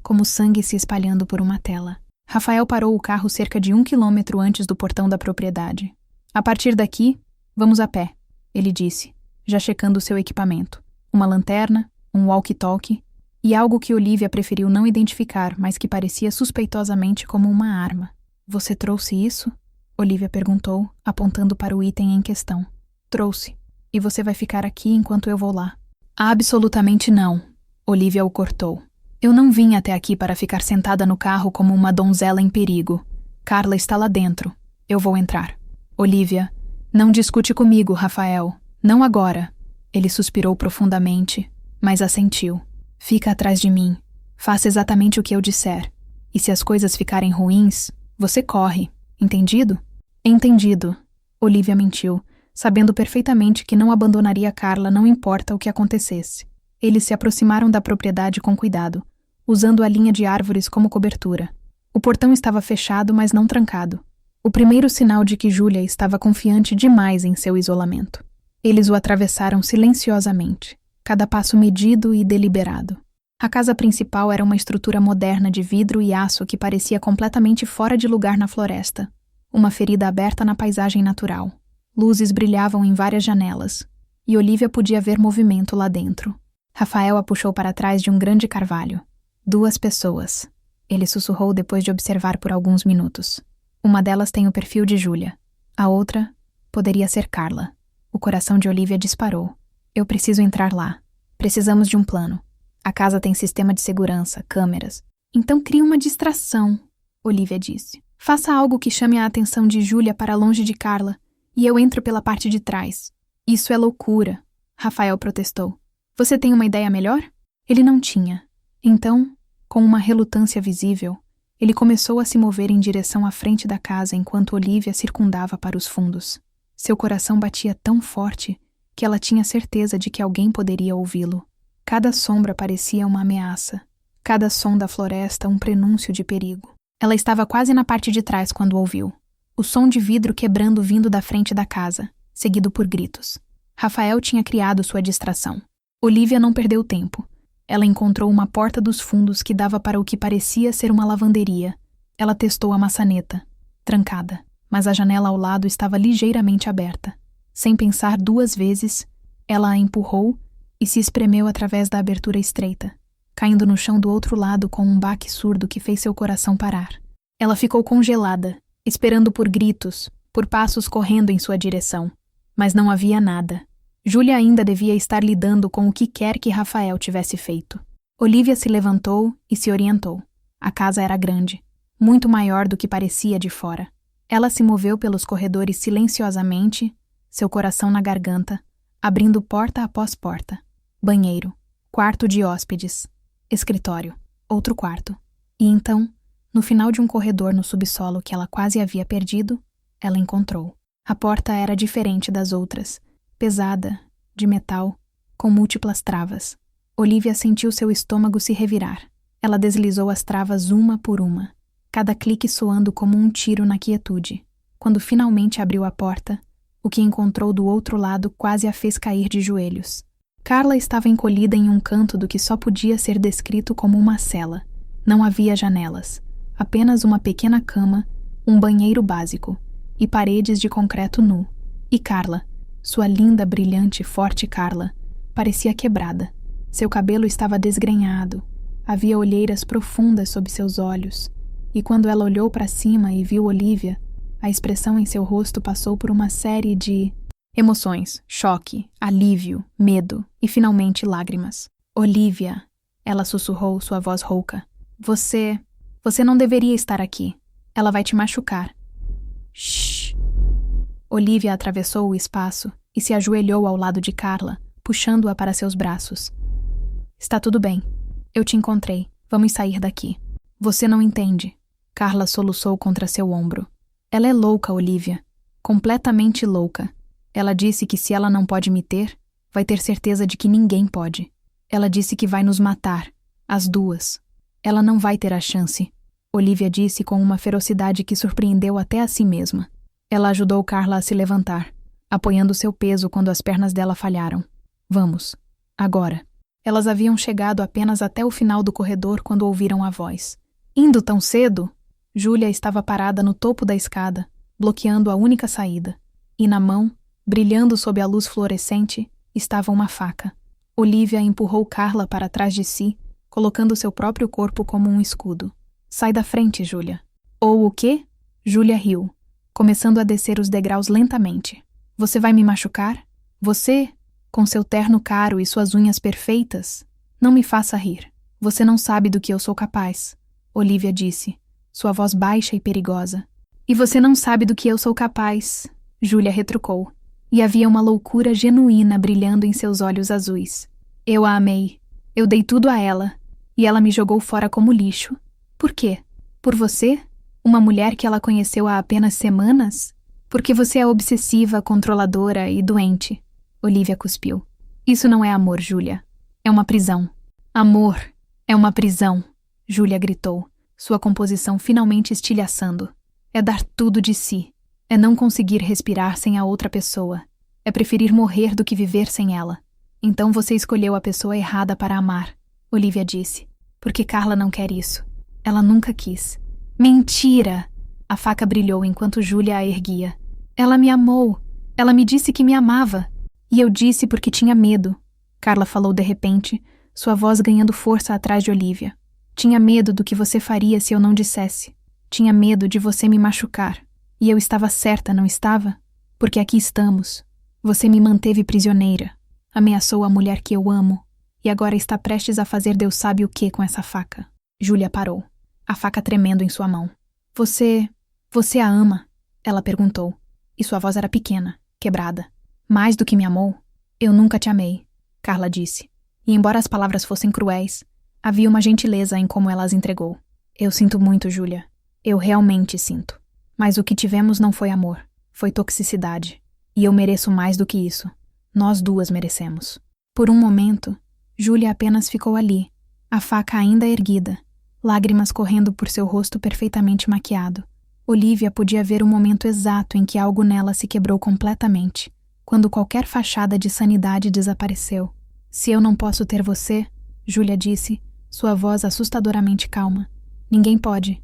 como sangue se espalhando por uma tela. Rafael parou o carro cerca de 1 quilômetro antes do portão da propriedade. A partir daqui, vamos a pé, ele disse, já checando seu equipamento. Uma lanterna, um walkie-talkie e algo que Olivia preferiu não identificar, mas que parecia suspeitosamente como uma arma. Você trouxe isso? Olivia perguntou, apontando para o item em questão. Trouxe. E você vai ficar aqui enquanto eu vou lá? Absolutamente não. Olivia o cortou. Eu não vim até aqui para ficar sentada no carro como uma donzela em perigo. Carla está lá dentro. Eu vou entrar. Olivia, não discute comigo, Rafael. Não agora. Ele suspirou profundamente, mas assentiu. Fica atrás de mim. Faça exatamente o que eu disser. E se as coisas ficarem ruins, você corre. Entendido? Entendido. Olivia mentiu, sabendo perfeitamente que não abandonaria Carla não importa o que acontecesse. Eles se aproximaram da propriedade com cuidado, usando a linha de árvores como cobertura. O portão estava fechado, mas não trancado. O primeiro sinal de que Júlia estava confiante demais em seu isolamento. Eles o atravessaram silenciosamente, cada passo medido e deliberado. A casa principal era uma estrutura moderna de vidro e aço que parecia completamente fora de lugar na floresta. Uma ferida aberta na paisagem natural. Luzes brilhavam em várias janelas, e Olivia podia ver movimento lá dentro. Rafael a puxou para trás de um grande carvalho. 2 pessoas. Ele sussurrou depois de observar por alguns minutos. Uma delas tem o perfil de Júlia. A outra poderia ser Carla. O coração de Olivia disparou. Eu preciso entrar lá. Precisamos de um plano. A casa tem sistema de segurança, câmeras. Então crie uma distração, Olivia disse. Faça algo que chame a atenção de Júlia para longe de Carla, e eu entro pela parte de trás. Isso é loucura, Rafael protestou. Você tem uma ideia melhor? Ele não tinha. Então, com uma relutância visível, ele começou a se mover em direção à frente da casa enquanto Olivia circundava para os fundos. Seu coração batia tão forte que ela tinha certeza de que alguém poderia ouvi-lo. Cada sombra parecia uma ameaça, cada som da floresta um prenúncio de perigo. Ela estava quase na parte de trás quando ouviu. O som de vidro quebrando vindo da frente da casa, seguido por gritos. Rafael tinha criado sua distração. Olivia não perdeu tempo. Ela encontrou uma porta dos fundos que dava para o que parecia ser uma lavanderia. Ela testou a maçaneta, trancada, mas a janela ao lado estava ligeiramente aberta. Sem pensar 2 vezes, ela a empurrou e se espremeu através da abertura estreita, caindo no chão do outro lado com um baque surdo que fez seu coração parar. Ela ficou congelada, esperando por gritos, por passos correndo em sua direção. Mas não havia nada. Júlia ainda devia estar lidando com o que quer que Rafael tivesse feito. Olivia se levantou e se orientou. A casa era grande, muito maior do que parecia de fora. Ela se moveu pelos corredores silenciosamente, seu coração na garganta, abrindo porta após porta. Banheiro, quarto de hóspedes, escritório, outro quarto. E então, no final de um corredor no subsolo que ela quase havia perdido, ela encontrou. A porta era diferente das outras, pesada, de metal, com múltiplas travas. Olivia sentiu seu estômago se revirar. Ela deslizou as travas uma por uma, cada clique soando como um tiro na quietude. Quando finalmente abriu a porta, o que encontrou do outro lado quase a fez cair de joelhos. Carla estava encolhida em um canto do que só podia ser descrito como uma cela. Não havia janelas, apenas uma pequena cama, um banheiro básico e paredes de concreto nu. E Carla, sua linda, brilhante, forte Carla, parecia quebrada. Seu cabelo estava desgrenhado, havia olheiras profundas sob seus olhos, e quando ela olhou para cima e viu Olivia, a expressão em seu rosto passou por uma série de emoções, choque, alívio, medo e finalmente lágrimas. Olivia, ela sussurrou, sua voz rouca. Você não deveria estar aqui. Ela vai te machucar. Shhh. Olivia atravessou o espaço e se ajoelhou ao lado de Carla, puxando-a para seus braços. Está tudo bem. Eu te encontrei. Vamos sair daqui. Você não entende. Carla soluçou contra seu ombro. Ela é louca, Olivia. Completamente louca. Ela disse que se ela não pode me ter, vai ter certeza de que ninguém pode. Ela disse que vai nos matar, as duas. Ela não vai ter a chance. Olivia disse com uma ferocidade que surpreendeu até a si mesma. Ela ajudou Carla a se levantar, apoiando seu peso quando as pernas dela falharam. Vamos. Agora. Elas haviam chegado apenas até o final do corredor quando ouviram a voz. Indo tão cedo? Júlia estava parada no topo da escada, bloqueando a única saída. E na mão, brilhando sob a luz fluorescente, estava uma faca. Olivia empurrou Carla para trás de si, colocando seu próprio corpo como um escudo. Sai da frente, Júlia. Ou o quê? Júlia riu, começando a descer os degraus lentamente. Você vai me machucar? Você, com seu terno caro e suas unhas perfeitas? Não me faça rir. Você não sabe do que eu sou capaz, Olivia disse, sua voz baixa e perigosa. E você não sabe do que eu sou capaz, Júlia retrucou. E havia uma loucura genuína brilhando em seus olhos azuis. Eu a amei. Eu dei tudo a ela. E ela me jogou fora como lixo. Por quê? Por você? Uma mulher que ela conheceu há apenas semanas? Porque você é obsessiva, controladora e doente. Olivia cuspiu. Isso não é amor, Júlia. É uma prisão. Amor é uma prisão, Júlia gritou, sua composição finalmente estilhaçando. É dar tudo de si. É não conseguir respirar sem a outra pessoa. É preferir morrer do que viver sem ela. Então você escolheu a pessoa errada para amar, Olivia disse. Porque Carla não quer isso. Ela nunca quis. Mentira! A faca brilhou enquanto Júlia a erguia. Ela me amou. Ela me disse que me amava. E eu disse porque tinha medo. Carla falou de repente, sua voz ganhando força atrás de Olivia. Tinha medo do que você faria se eu não dissesse. Tinha medo de você me machucar. E eu estava certa, não estava? Porque aqui estamos. Você me manteve prisioneira. Ameaçou a mulher que eu amo. E agora está prestes a fazer Deus sabe o que com essa faca. Júlia parou, a faca tremendo em sua mão. Você a ama? Ela perguntou. E sua voz era pequena, quebrada. Mais do que me amou? Eu nunca te amei, Carla disse. E embora as palavras fossem cruéis, havia uma gentileza em como ela as entregou. Eu sinto muito, Júlia. Eu realmente sinto. Mas o que tivemos não foi amor, foi toxicidade. E eu mereço mais do que isso. Nós duas merecemos. Por um momento, Júlia apenas ficou ali, a faca ainda erguida, lágrimas correndo por seu rosto perfeitamente maquiado. Olivia podia ver o momento exato em que algo nela se quebrou completamente, quando qualquer fachada de sanidade desapareceu. Se eu não posso ter você, Júlia disse, sua voz assustadoramente calma. Ninguém pode.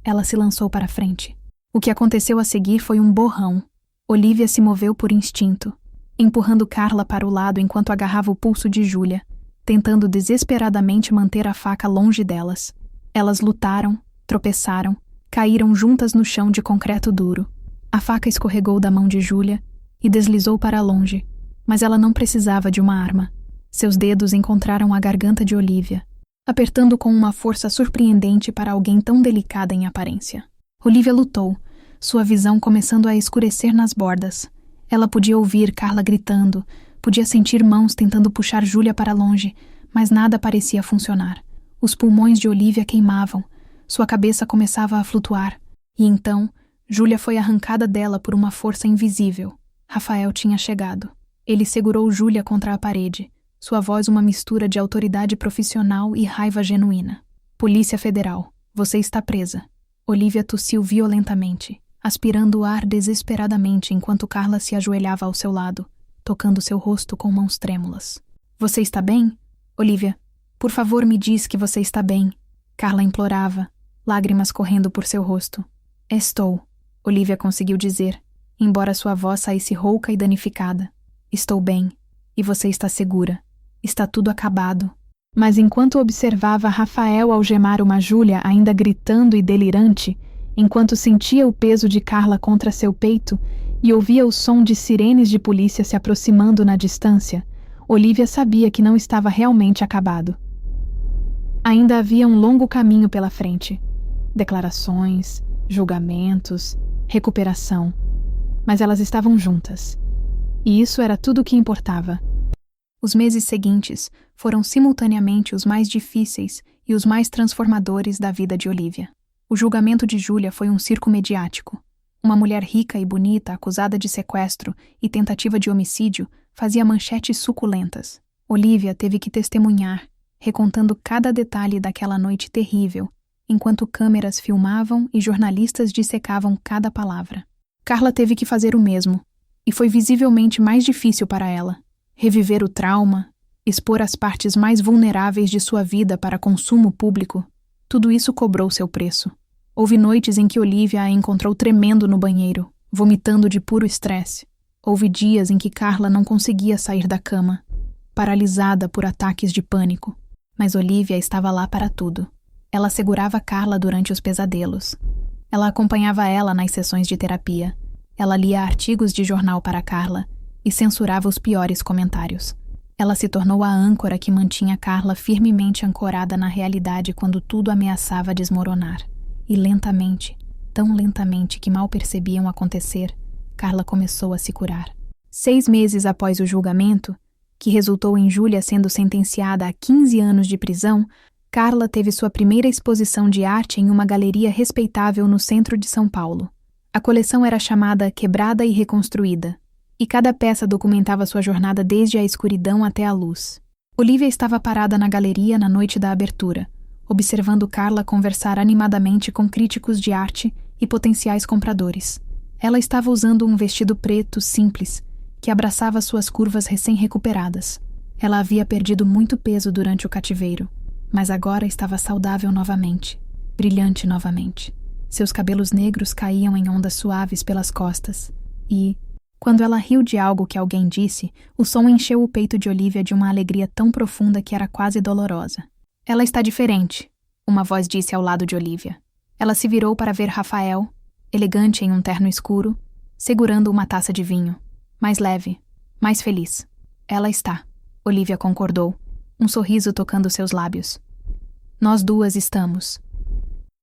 Ela se lançou para frente. O que aconteceu a seguir foi um borrão. Olivia se moveu por instinto, empurrando Carla para o lado enquanto agarrava o pulso de Júlia, tentando desesperadamente manter a faca longe delas. Elas lutaram, tropeçaram, caíram juntas no chão de concreto duro. A faca escorregou da mão de Júlia e deslizou para longe, mas ela não precisava de uma arma. Seus dedos encontraram a garganta de Olivia, apertando com uma força surpreendente para alguém tão delicada em aparência. Olivia lutou, sua visão começando a escurecer nas bordas. Ela podia ouvir Carla gritando, podia sentir mãos tentando puxar Júlia para longe, mas nada parecia funcionar. Os pulmões de Olivia queimavam, sua cabeça começava a flutuar, e então Júlia foi arrancada dela por uma força invisível. Rafael tinha chegado. Ele segurou Júlia contra a parede, sua voz uma mistura de autoridade profissional e raiva genuína. Polícia Federal, você está presa. Olivia tossiu violentamente, aspirando o ar desesperadamente enquanto Carla se ajoelhava ao seu lado, tocando seu rosto com mãos trêmulas. Você está bem? Olivia, por favor me diz que você está bem. Carla implorava, lágrimas correndo por seu rosto. Estou, Olivia conseguiu dizer, embora sua voz saísse rouca e danificada. Estou bem. E você está segura. Está tudo acabado. Mas enquanto observava Rafael algemar uma Júlia ainda gritando e delirante, enquanto sentia o peso de Carla contra seu peito e ouvia o som de sirenes de polícia se aproximando na distância, Olivia sabia que não estava realmente acabado. Ainda havia um longo caminho pela frente. Declarações, julgamentos, recuperação. Mas elas estavam juntas. E isso era tudo o que importava. Os meses seguintes foram simultaneamente os mais difíceis e os mais transformadores da vida de Olivia. O julgamento de Júlia foi um circo mediático. Uma mulher rica e bonita, acusada de sequestro e tentativa de homicídio, fazia manchetes suculentas. Olivia teve que testemunhar, recontando cada detalhe daquela noite terrível, enquanto câmeras filmavam e jornalistas dissecavam cada palavra. Carla teve que fazer o mesmo, e foi visivelmente mais difícil para ela. Reviver o trauma, expor as partes mais vulneráveis de sua vida para consumo público, tudo isso cobrou seu preço. Houve noites em que Olivia a encontrou tremendo no banheiro, vomitando de puro estresse. Houve dias em que Carla não conseguia sair da cama, paralisada por ataques de pânico. Mas Olivia estava lá para tudo. Ela segurava Carla durante os pesadelos. Ela acompanhava ela nas sessões de terapia. Ela lia artigos de jornal para Carla e censurava os piores comentários. Ela se tornou a âncora que mantinha Carla firmemente ancorada na realidade quando tudo ameaçava desmoronar. E lentamente, tão lentamente que mal percebiam acontecer, Carla começou a se curar. 6 meses após o julgamento, que resultou em Júlia sendo sentenciada a 15 anos de prisão, Carla teve sua primeira exposição de arte em uma galeria respeitável no centro de São Paulo. A coleção era chamada Quebrada e Reconstruída, e cada peça documentava sua jornada desde a escuridão até a luz. Olivia estava parada na galeria na noite da abertura, observando Carla conversar animadamente com críticos de arte e potenciais compradores. Ela estava usando um vestido preto simples, que abraçava suas curvas recém-recuperadas. Ela havia perdido muito peso durante o cativeiro, mas agora estava saudável novamente, brilhante novamente. Seus cabelos negros caíam em ondas suaves pelas costas, e, quando ela riu de algo que alguém disse, o som encheu o peito de Olivia de uma alegria tão profunda que era quase dolorosa. Ela está diferente, uma voz disse ao lado de Olivia. Ela se virou para ver Rafael, elegante em um terno escuro, segurando uma taça de vinho. Mais leve, mais feliz. Ela está, Olivia concordou, um sorriso tocando seus lábios. Nós duas estamos.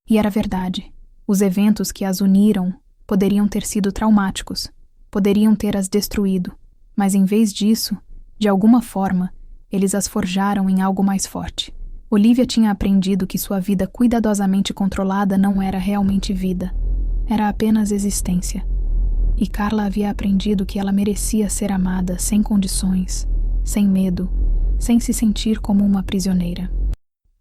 E era verdade. Os eventos que as uniram poderiam ter sido traumáticos, poderiam ter as destruído, mas em vez disso, de alguma forma, eles as forjaram em algo mais forte. Olivia tinha aprendido que sua vida cuidadosamente controlada não era realmente vida, era apenas existência. E Carla havia aprendido que ela merecia ser amada sem condições, sem medo, sem se sentir como uma prisioneira.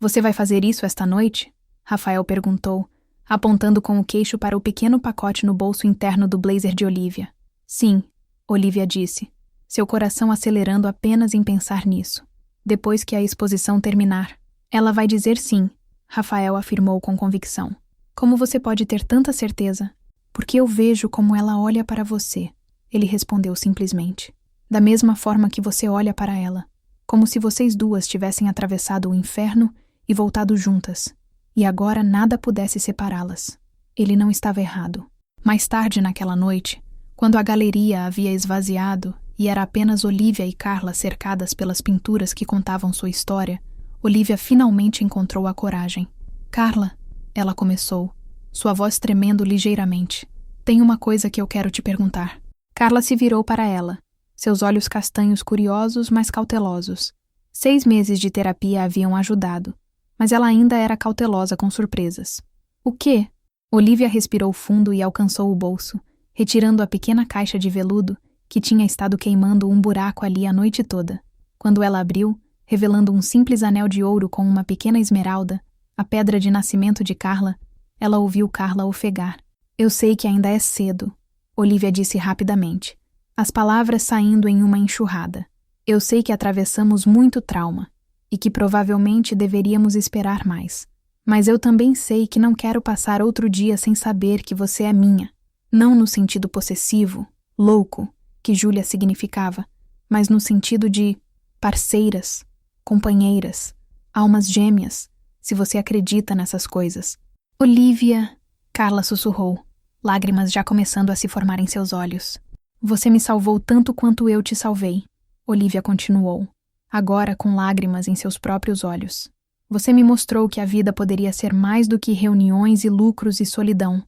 Você vai fazer isso esta noite? Rafael perguntou, apontando com o queixo para o pequeno pacote no bolso interno do blazer de Olivia. Sim, Olivia disse, seu coração acelerando apenas em pensar nisso. Depois que a exposição terminar, ela vai dizer sim, Rafael afirmou com convicção. Como você pode ter tanta certeza? Porque eu vejo como ela olha para você, ele respondeu simplesmente. Da mesma forma que você olha para ela, como se vocês duas tivessem atravessado o inferno e voltado juntas, e agora nada pudesse separá-las. Ele não estava errado. Mais tarde naquela noite, quando a galeria havia esvaziado e era apenas Olivia e Carla cercadas pelas pinturas que contavam sua história, Olivia finalmente encontrou a coragem. Carla, ela começou, sua voz tremendo ligeiramente. Tem uma coisa que eu quero te perguntar. Carla se virou para ela, seus olhos castanhos curiosos, mas cautelosos. 6 meses de terapia haviam ajudado, mas ela ainda era cautelosa com surpresas. O quê? Olivia respirou fundo e alcançou o bolso, retirando a pequena caixa de veludo que tinha estado queimando um buraco ali a noite toda. Quando ela abriu, revelando um simples anel de ouro com uma pequena esmeralda, a pedra de nascimento de Carla, ela ouviu Carla ofegar. Eu sei que ainda é cedo, Olivia disse rapidamente, as palavras saindo em uma enxurrada. Eu sei que atravessamos muito trauma e que provavelmente deveríamos esperar mais. Mas eu também sei que não quero passar outro dia sem saber que você é minha. Não no sentido possessivo, louco, que Júlia significava, mas no sentido de parceiras, companheiras, almas gêmeas, se você acredita nessas coisas. Olivia, Carla sussurrou, lágrimas já começando a se formar em seus olhos. Você me salvou tanto quanto eu te salvei, Olivia continuou, agora com lágrimas em seus próprios olhos. Você me mostrou que a vida poderia ser mais do que reuniões e lucros e solidão.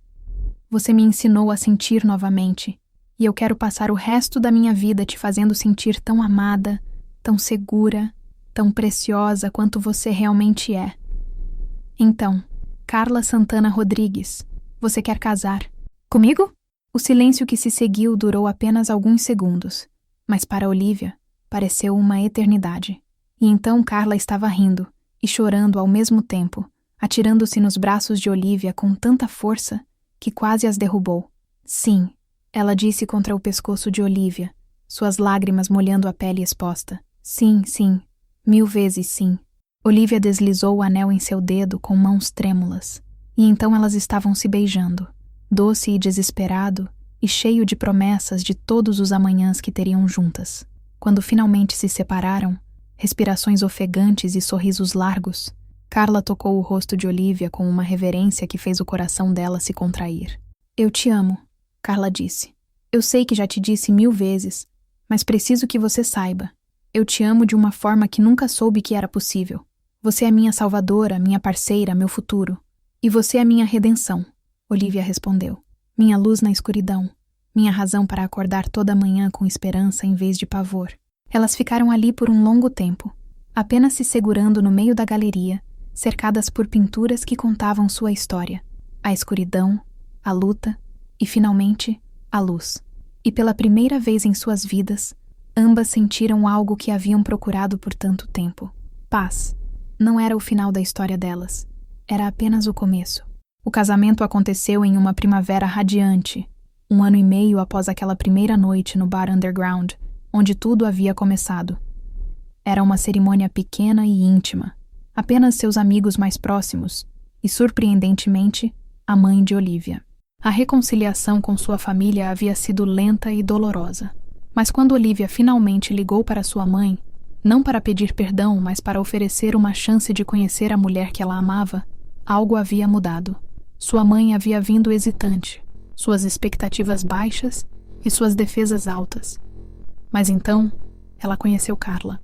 Você me ensinou a sentir novamente, e eu quero passar o resto da minha vida te fazendo sentir tão amada, tão segura, tão preciosa quanto você realmente é. Então, Carla Santana Rodrigues, você quer casar comigo? O silêncio que se seguiu durou apenas alguns segundos, mas para Olivia pareceu uma eternidade. E então Carla estava rindo e chorando ao mesmo tempo, atirando-se nos braços de Olivia com tanta força que quase as derrubou. Sim, ela disse contra o pescoço de Olivia, suas lágrimas molhando a pele exposta. Sim, sim, 1000 vezes sim. Olivia deslizou o anel em seu dedo com mãos trêmulas, e então elas estavam se beijando, doce e desesperado, e cheio de promessas de todos os amanhãs que teriam juntas. Quando finalmente se separaram, respirações ofegantes e sorrisos largos, Carla tocou o rosto de Olivia com uma reverência que fez o coração dela se contrair. Eu te amo, Carla disse. Eu sei que já te disse 1000 vezes, mas preciso que você saiba. Eu te amo de uma forma que nunca soube que era possível. Você é minha salvadora, minha parceira, meu futuro. E você é minha redenção, Olivia respondeu. Minha luz na escuridão, minha razão para acordar toda manhã com esperança em vez de pavor. Elas ficaram ali por um longo tempo, apenas se segurando no meio da galeria, cercadas por pinturas que contavam sua história. A escuridão, a luta e, finalmente, a luz. E pela primeira vez em suas vidas, ambas sentiram algo que haviam procurado por tanto tempo. Paz. Não era o final da história delas. Era apenas o começo. O casamento aconteceu em uma primavera radiante, 1 ano e meio após aquela primeira noite no bar underground, onde tudo havia começado. Era uma cerimônia pequena e íntima, apenas seus amigos mais próximos e, surpreendentemente, a mãe de Olivia. A reconciliação com sua família havia sido lenta e dolorosa, mas quando Olivia finalmente ligou para sua mãe, não para pedir perdão, mas para oferecer uma chance de conhecer a mulher que ela amava, algo havia mudado. Sua mãe havia vindo hesitante, suas expectativas baixas e suas defesas altas. Mas então, ela conheceu Carla.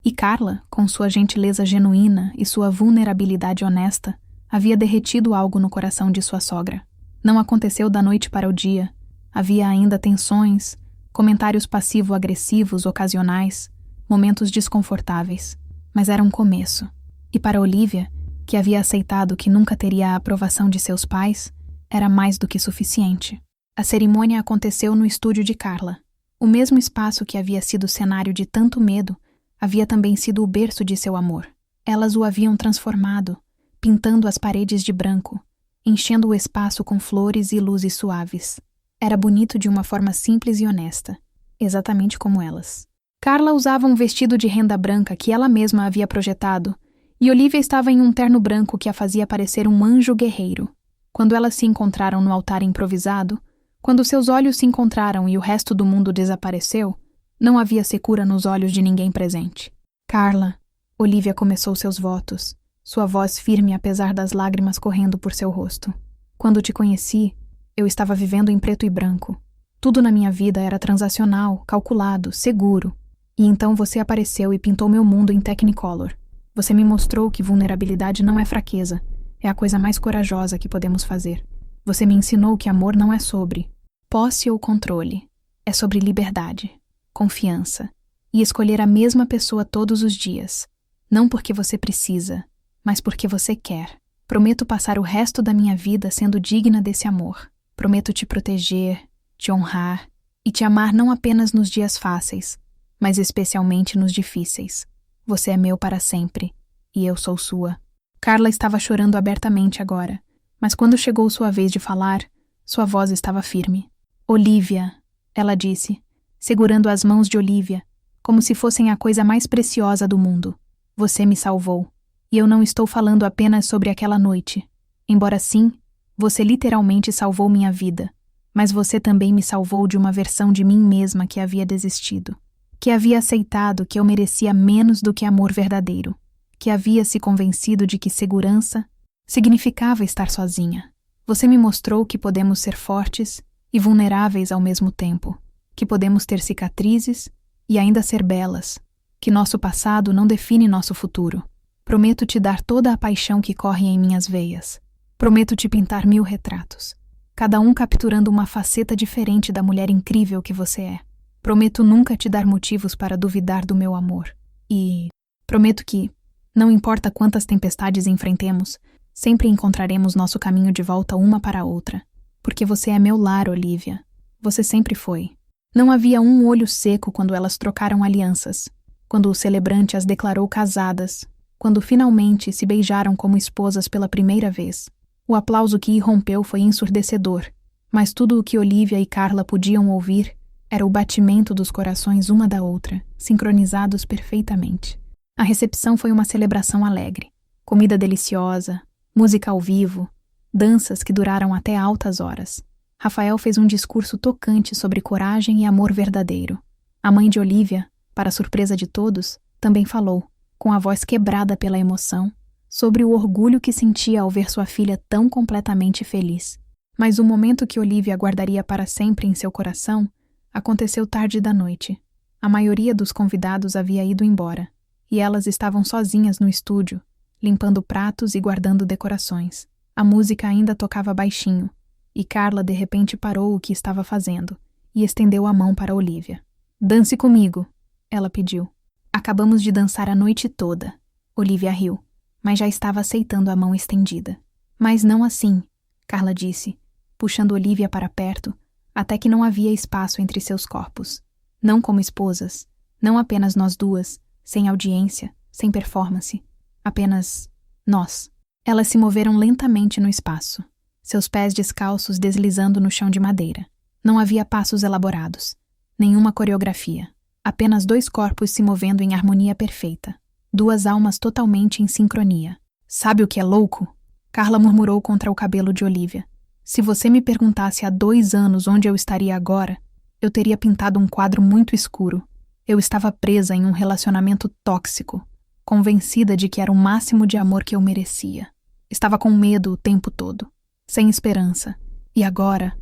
E Carla, com sua gentileza genuína e sua vulnerabilidade honesta, havia derretido algo no coração de sua sogra. Não aconteceu da noite para o dia. Havia ainda tensões, comentários passivo-agressivos ocasionais, momentos desconfortáveis. Mas era um começo. E para Olivia, que havia aceitado que nunca teria a aprovação de seus pais, era mais do que suficiente. A cerimônia aconteceu no estúdio de Carla. O mesmo espaço que havia sido cenário de tanto medo, havia também sido o berço de seu amor. Elas o haviam transformado, pintando as paredes de branco, enchendo o espaço com flores e luzes suaves. Era bonito de uma forma simples e honesta, exatamente como elas. Carla usava um vestido de renda branca que ela mesma havia projetado, e Olivia estava em um terno branco que a fazia parecer um anjo guerreiro. Quando elas se encontraram no altar improvisado, quando seus olhos se encontraram e o resto do mundo desapareceu, não havia secura nos olhos de ninguém presente. Carla, Olivia começou seus votos, sua voz firme apesar das lágrimas correndo por seu rosto. Quando te conheci, eu estava vivendo em preto e branco. Tudo na minha vida era transacional, calculado, seguro. E então você apareceu e pintou meu mundo em Technicolor. Você me mostrou que vulnerabilidade não é fraqueza, é a coisa mais corajosa que podemos fazer. Você me ensinou que amor não é sobre posse ou controle, é sobre liberdade, confiança e escolher a mesma pessoa todos os dias, não porque você precisa, mas porque você quer. Prometo passar o resto da minha vida sendo digna desse amor. Prometo te proteger, te honrar e te amar não apenas nos dias fáceis, mas especialmente nos difíceis. Você é meu para sempre, e eu sou sua. Carla estava chorando abertamente agora, mas quando chegou sua vez de falar, sua voz estava firme. Olivia, ela disse, segurando as mãos de Olivia, como se fossem a coisa mais preciosa do mundo. Você me salvou, e eu não estou falando apenas sobre aquela noite. Embora sim, você literalmente salvou minha vida, mas você também me salvou de uma versão de mim mesma que havia desistido. que havia aceitado que eu merecia menos do que amor verdadeiro, que havia se convencido de que segurança significava estar sozinha. Você me mostrou que podemos ser fortes e vulneráveis ao mesmo tempo, que podemos ter cicatrizes e ainda ser belas, que nosso passado não define nosso futuro. Prometo te dar toda a paixão que corre em minhas veias. Prometo te pintar 1000 retratos, cada um capturando uma faceta diferente da mulher incrível que você é. Prometo nunca te dar motivos para duvidar do meu amor. E prometo que, não importa quantas tempestades enfrentemos, sempre encontraremos nosso caminho de volta uma para a outra. Porque você é meu lar, Olivia. Você sempre foi. Não havia um olho seco quando elas trocaram alianças, quando o celebrante as declarou casadas, quando finalmente se beijaram como esposas pela primeira vez. O aplauso que irrompeu foi ensurdecedor, mas tudo o que Olivia e Carla podiam ouvir era o batimento dos corações uma da outra, sincronizados perfeitamente. A recepção foi uma celebração alegre. Comida deliciosa, música ao vivo, danças que duraram até altas horas. Rafael fez um discurso tocante sobre coragem e amor verdadeiro. A mãe de Olivia, para surpresa de todos, também falou, com a voz quebrada pela emoção, sobre o orgulho que sentia ao ver sua filha tão completamente feliz. Mas o momento que Olivia guardaria para sempre em seu coração aconteceu tarde da noite. A maioria dos convidados havia ido embora, e elas estavam sozinhas no estúdio, limpando pratos e guardando decorações. A música ainda tocava baixinho, e Carla de repente parou o que estava fazendo e estendeu a mão para Olivia. "Dance comigo", ela pediu. "Acabamos de dançar a noite toda." Olivia riu, mas já estava aceitando a mão estendida. "Mas não assim", Carla disse, puxando Olivia para perto, até que não havia espaço entre seus corpos. "Não como esposas, não apenas nós duas, sem audiência, sem performance. Apenas nós." Elas se moveram lentamente no espaço, seus pés descalços deslizando no chão de madeira. Não havia passos elaborados, nenhuma coreografia. Apenas 2 corpos se movendo em harmonia perfeita. 2 almas totalmente em sincronia. "Sabe o que é louco?" Carla murmurou contra o cabelo de Olivia. "Se você me perguntasse há 2 anos onde eu estaria agora, eu teria pintado um quadro muito escuro. Eu estava presa em um relacionamento tóxico, convencida de que era o máximo de amor que eu merecia. Estava com medo o tempo todo, sem esperança. E agora..."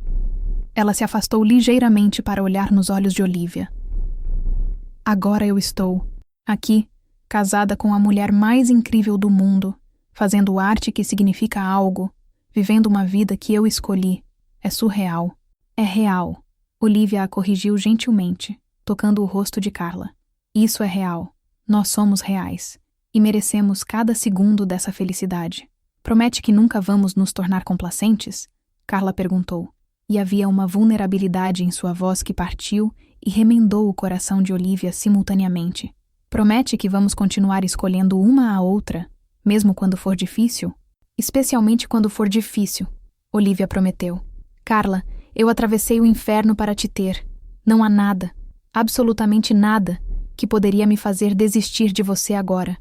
Ela se afastou ligeiramente para olhar nos olhos de Olivia. "Agora eu estou aqui, casada com a mulher mais incrível do mundo, fazendo arte que significa algo, vivendo uma vida que eu escolhi. É surreal. É real." Olivia a corrigiu gentilmente, tocando o rosto de Carla. "Isso é real. Nós somos reais. E merecemos cada segundo dessa felicidade." "Promete que nunca vamos nos tornar complacentes?" Carla perguntou, e havia uma vulnerabilidade em sua voz que partiu e remendou o coração de Olivia simultaneamente. "Promete que vamos continuar escolhendo uma a outra, mesmo quando for difícil?" "Especialmente quando for difícil", Olivia prometeu. "Carla, eu atravessei o inferno para te ter. Não há nada, absolutamente nada, que poderia me fazer desistir de você agora."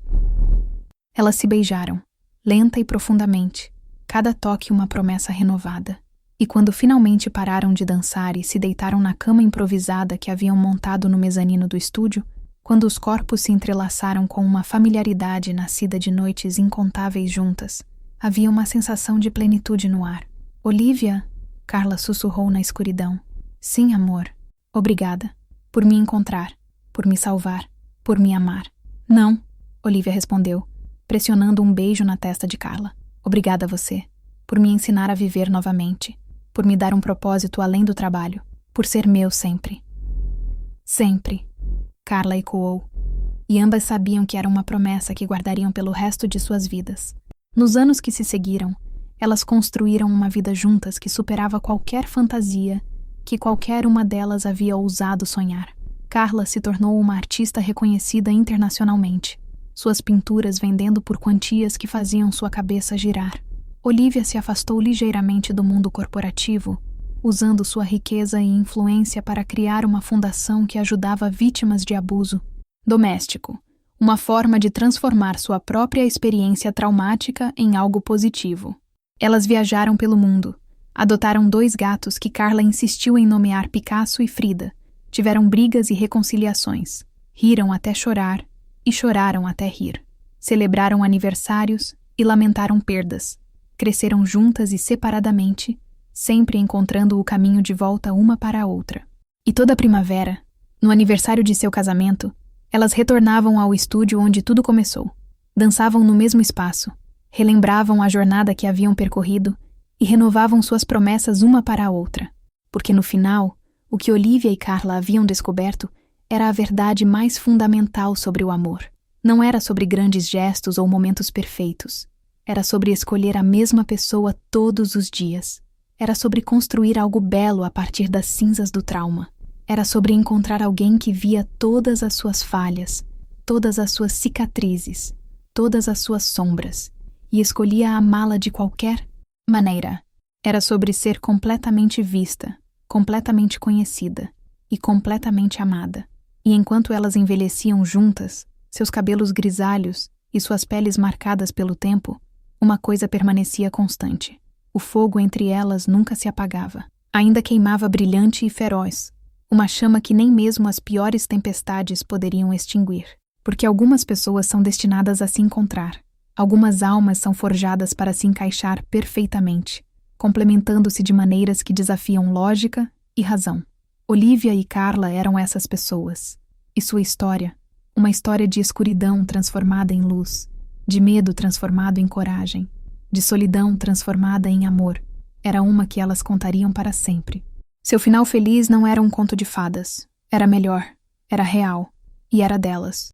Elas se beijaram, lenta e profundamente, cada toque uma promessa renovada. E quando finalmente pararam de dançar e se deitaram na cama improvisada que haviam montado no mezanino do estúdio, quando os corpos se entrelaçaram com uma familiaridade nascida de noites incontáveis juntas, havia uma sensação de plenitude no ar. "Olivia", Carla sussurrou na escuridão. "Sim, amor. Obrigada. Por me encontrar, por me salvar, por me amar." "Não", Olivia respondeu, pressionando um beijo na testa de Carla. "Obrigada a você, por me ensinar a viver novamente, por me dar um propósito além do trabalho, por ser meu sempre." "Sempre", Carla ecoou, e ambas sabiam que era uma promessa que guardariam pelo resto de suas vidas. Nos anos que se seguiram, elas construíram uma vida juntas que superava qualquer fantasia que qualquer uma delas havia ousado sonhar. Carla se tornou uma artista reconhecida internacionalmente, suas pinturas vendendo por quantias que faziam sua cabeça girar. Olivia se afastou ligeiramente do mundo corporativo, usando sua riqueza e influência para criar uma fundação que ajudava vítimas de abuso doméstico, uma forma de transformar sua própria experiência traumática em algo positivo. Elas viajaram pelo mundo, adotaram 2 gatos que Carla insistiu em nomear Picasso e Frida, Tiveram brigas e reconciliações. Riram até chorar e choraram até rir. Celebraram aniversários e lamentaram perdas. Cresceram juntas e separadamente, sempre encontrando o caminho de volta uma para a outra. E toda primavera, no aniversário de seu casamento, elas retornavam ao estúdio onde tudo começou. Dançavam no mesmo espaço, relembravam a jornada que haviam percorrido e renovavam suas promessas uma para a outra. Porque no final, o que Olivia e Carla haviam descoberto era a verdade mais fundamental sobre o amor. Não era sobre grandes gestos ou momentos perfeitos. Era sobre escolher a mesma pessoa todos os dias. Era sobre construir algo belo a partir das cinzas do trauma. Era sobre encontrar alguém que via todas as suas falhas, todas as suas cicatrizes, todas as suas sombras, e escolhia amá-la de qualquer maneira. Era sobre ser completamente vista, completamente conhecida e completamente amada. E enquanto elas envelheciam juntas, seus cabelos grisalhos e suas peles marcadas pelo tempo, uma coisa permanecia constante. O fogo entre elas nunca se apagava. Ainda queimava brilhante e feroz, uma chama que nem mesmo as piores tempestades poderiam extinguir. Porque algumas pessoas são destinadas a se encontrar. Algumas almas são forjadas para se encaixar perfeitamente, complementando-se de maneiras que desafiam lógica e razão. Olivia e Carla eram essas pessoas. E sua história, uma história de escuridão transformada em luz, de medo transformado em coragem, de solidão transformada em amor, era uma que elas contariam para sempre. Seu final feliz não era um conto de fadas. Era melhor, era real, e era delas.